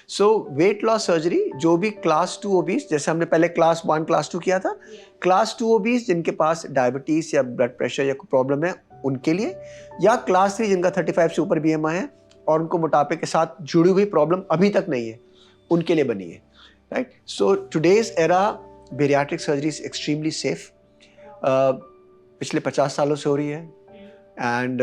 सो वेट लॉस सर्जरी, जो भी क्लास 2 ओबीस, जैसे हमने पहले क्लास 1 क्लास 2 किया था, क्लास 2 ओबीस जिनके पास डायबिटीज या ब्लड प्रेशर या कोई प्रॉब्लम है उनके लिए, या क्लास 3 जिनका 35 से ऊपर बीएमआई है और उनको मोटापे के साथ जुड़ी हुई प्रॉब्लम अभी तक नहीं है, उनके लिए बनी है, right? So today's era bariatric surgery is extremely safe. पिछले 50 सालों से हो रही है एंड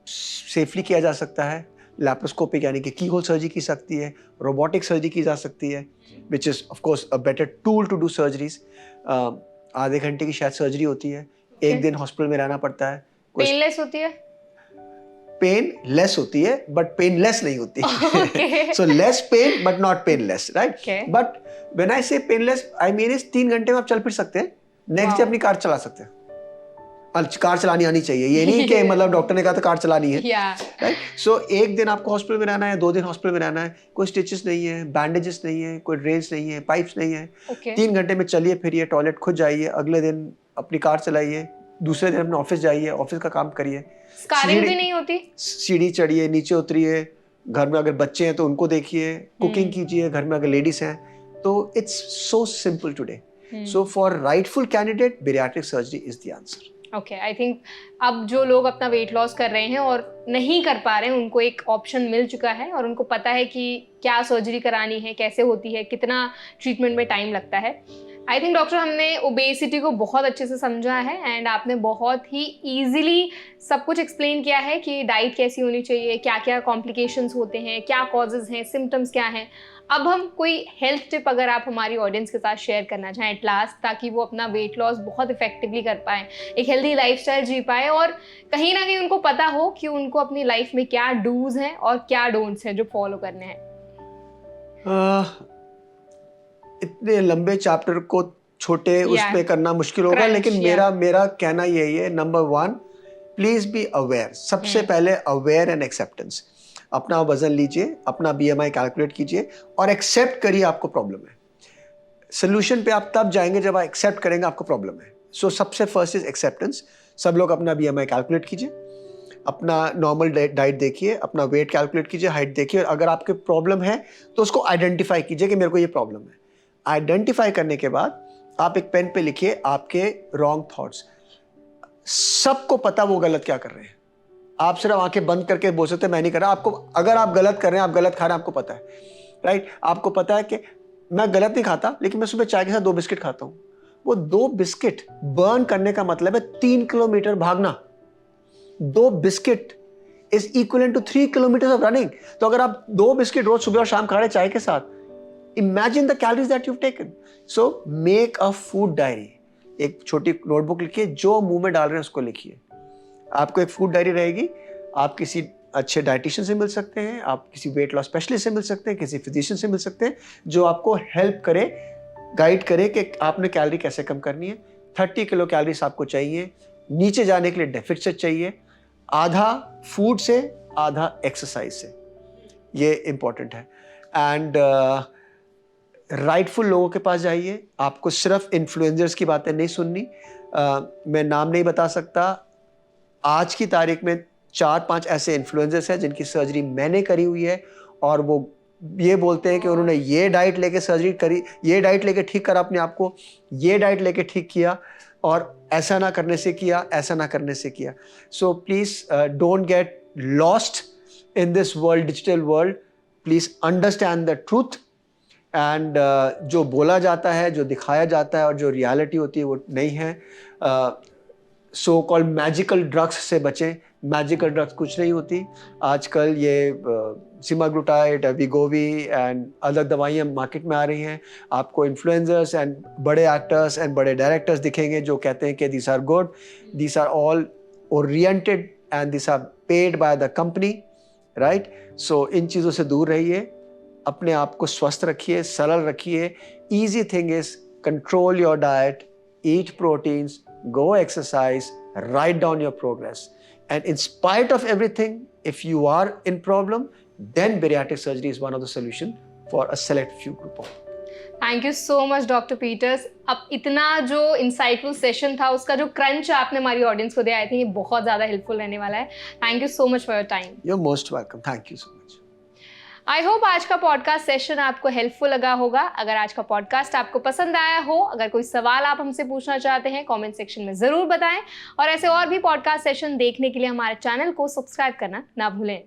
सेफली किया जा सकता है। लैप्रोस्कोपिक यानी कि की होल सर्जरी की सकती है, रोबोटिक सर्जरी की जा सकती है, which is of course a better tool to do surgeries. आधे घंटे की शायद सर्जरी होती है, एक दिन हॉस्पिटल में रहना पड़ता है। पेनलेस होती है? पेन लेस होती है बट पेनलेस नहीं होती। So less pain but not painless, right? But when I say painless, I mean is 3 घंटे में आप चल फिर सकते हैं, नेक्स्ट डे अपनी कार चला सकते हैं। कार चलानी आनी चाहिए, ये नहीं कि मतलब डॉक्टर ने कहा था कार चलानी है, राइट? सो एक दिन आपको हॉस्पिटल में रहना है, 2 दिन हॉस्पिटल में रहना है, कोई स्टिचेस नहीं है, बैंडेजेस नहीं है, कोई ड्रेन्स नहीं है, पाइप्स नहीं है। 3 घंटे में चलिए फिरिए, टॉयलेट खुद जाइए, अगले दिन अपनी कार चलाइए, दूसरे दिन अपने ऑफिस जाइए, ऑफिस का काम करिए। स्कारिंग भी नहीं होती? सीढ़ी चढ़िए, नीचे उतरिए, घर में अगर बच्चे हैं तो उनको देखिए, कुकिंग कीजिए, घर में अगर लेडीज हैं तो it's so simple today. So for rightful candidate, bariatric surgery is the answer. Okay, I think अब जो लोग अपना वेट लॉस कर रहे हैं और नहीं कर पा रहे हैं, उनको एक ऑप्शन मिल चुका है और उनको पता है कि क्या सर्जरी करानी है, कैसे होती है, कितना ट्रीटमेंट में टाइम लगता है. आई थिंक डॉक्टर, हमने ओबेसिटी को बहुत अच्छे से समझा है एंड आपने बहुत ही ईजिली सब कुछ एक्सप्लेन किया है कि डाइट कैसी होनी चाहिए, क्या क्या कॉम्प्लिकेशंस होते हैं, क्या कॉजेज़ हैं, सिम्टम्स क्या हैं. अब हम कोई हेल्थ टिप अगर आप हमारी ऑडियंस के साथ शेयर करना चाहें एट लास्ट, ताकि वो अपना वेट लॉस बहुत इफेक्टिवली कर पाएँ, एक हेल्दी लाइफस्टाइल जी पाए और कहीं ना कहीं उनको पता हो कि उनको अपनी लाइफ में क्या डूज हैं और क्या डोंट्स हैं जो फॉलो करने हैं. इतने लंबे चैप्टर को छोटे उसमें करना मुश्किल होगा, लेकिन मेरा कहना यही है. Number 1, please be aware. सबसे पहले अवेयर एंड एक्सेप्टेंस. अपना वजन लीजिए, अपना BMI कैलकुलेट कीजिए और एक्सेप्ट करिए आपको प्रॉब्लम है. सोल्यूशन पे आप तब जाएंगे जब आप एक्सेप्ट करेंगे आपको प्रॉब्लम है. सो सबसे फर्स्ट इज एक्सेप्टेंस. सब लोग अपना BMI कैलकुलेट कीजिए, अपना नॉर्मल डाइट देखिए, अपना वेट कैलकुलेट कीजिए, हाइट देखिए. और अगर आपके प्रॉब्लम है तो उसको आइडेंटिफाई कीजिए कि मेरे को ये प्रॉब्लम है. आइडेंटिफाई करने के बाद आप एक पेन पे लिखिए आपके रॉन्ग थॉट्स. सबको पता वो गलत क्या कर रहे हैं. आप सिर्फ आंखें बंद करके बोल सकते हैं मैं नहीं कर रहा. आपको अगर आप गलत कर रहे हैं, आप गलत खा रहे हैं, आपको पता है, राइट. आपको पता है कि मैं गलत नहीं खाता, लेकिन मैं सुबह चाय के साथ 2 बिस्किट खाता हूं. वो 2 बिस्किट बर्न करने का मतलब है 3 किलोमीटर भागना. 2 biscuit is equivalent to 3 kilometre of running. तो अगर आप 2 बिस्किट रोज सुबह और शाम खा रहे हैं चाय के साथ, imagine the calories that you've taken. So make a food diary. एक छोटी नोटबुक लिखिए, जो मुंह में डाल रहे हैं उसको लिखिए. आपको एक फूड डायरी रहेगी. आप किसी अच्छे डाइटिशियन से मिल सकते हैं, आप किसी वेट लॉस स्पेशलिस्ट से मिल सकते हैं, किसी फिजिशियन से मिल सकते हैं जो आपको हेल्प करे, गाइड करे कि आपने कैलोरी कैसे कम करनी है. 30 किलो कैलोरीज आपको चाहिए. नीचे जाने के लिए डेफिसिट चाहिए. आधा फूड से, आधा एक्सरसाइज से. ये इंपॉर्टेंट है. एंड राइटफुल लोगों के पास जाइए. आपको सिर्फ इन्फ्लुएंसर्स की बातें नहीं सुननी. मैं नाम नहीं बता सकता. आज की तारीख में 4-5 ऐसे इन्फ्लुएंसर्स हैं जिनकी सर्जरी मैंने करी हुई है और वो ये बोलते हैं कि उन्होंने ये डाइट लेके सर्जरी करी, ये डाइट लेके ठीक करा अपने आप को, ये डाइट लेके ठीक किया और ऐसा ना करने से किया, ऐसा ना करने से किया. So please don't get lost in this world, digital world. Please understand the truth. And जो बोला जाता है, जो दिखाया जाता है और जो रियलिटी होती है वो नहीं है. सो कॉल्ड मैजिकल ड्रग्स से बचें. मैजिकल ड्रग्स कुछ नहीं होती. आजकल ये सिमाग्लूटाइड, वीगोवी एंड अदर दवाइयाँ मार्केट में आ रही हैं. आपको इन्फ्लुएंसर्स एंड बड़े एक्टर्स एंड बड़े डायरेक्टर्स दिखेंगे जो कहते हैं कि this are good, this are all oriented and this are paid by the company, right. So इन चीज़ों से दूर रहिए. अपने आप को स्वस्थ रखिए, सरल रखिए. Easy thing is control your diet, eat proteins, go exercise, write down your progress, and in spite of everything, if you are in problem, then bariatric surgery is one of the solution for a select few group of. Thank you so much doctor Peters. अब इतना जो insightful session था, उसका जो crunch आपने हमारी audience को दिया, आई थिंक ये बहुत ज़्यादा हेल्पफुल रहने वाला है. Thank you so much for your time. You're most welcome. Thank you so much. I hope आज का पॉडकास्ट सेशन आपको हेल्पफुल लगा होगा. अगर आज का पॉडकास्ट आपको पसंद आया हो, अगर कोई सवाल आप हमसे पूछना चाहते हैं, कमेंट सेक्शन में ज़रूर बताएं. और ऐसे और भी पॉडकास्ट सेशन देखने के लिए हमारे चैनल को सब्सक्राइब करना ना भूलें.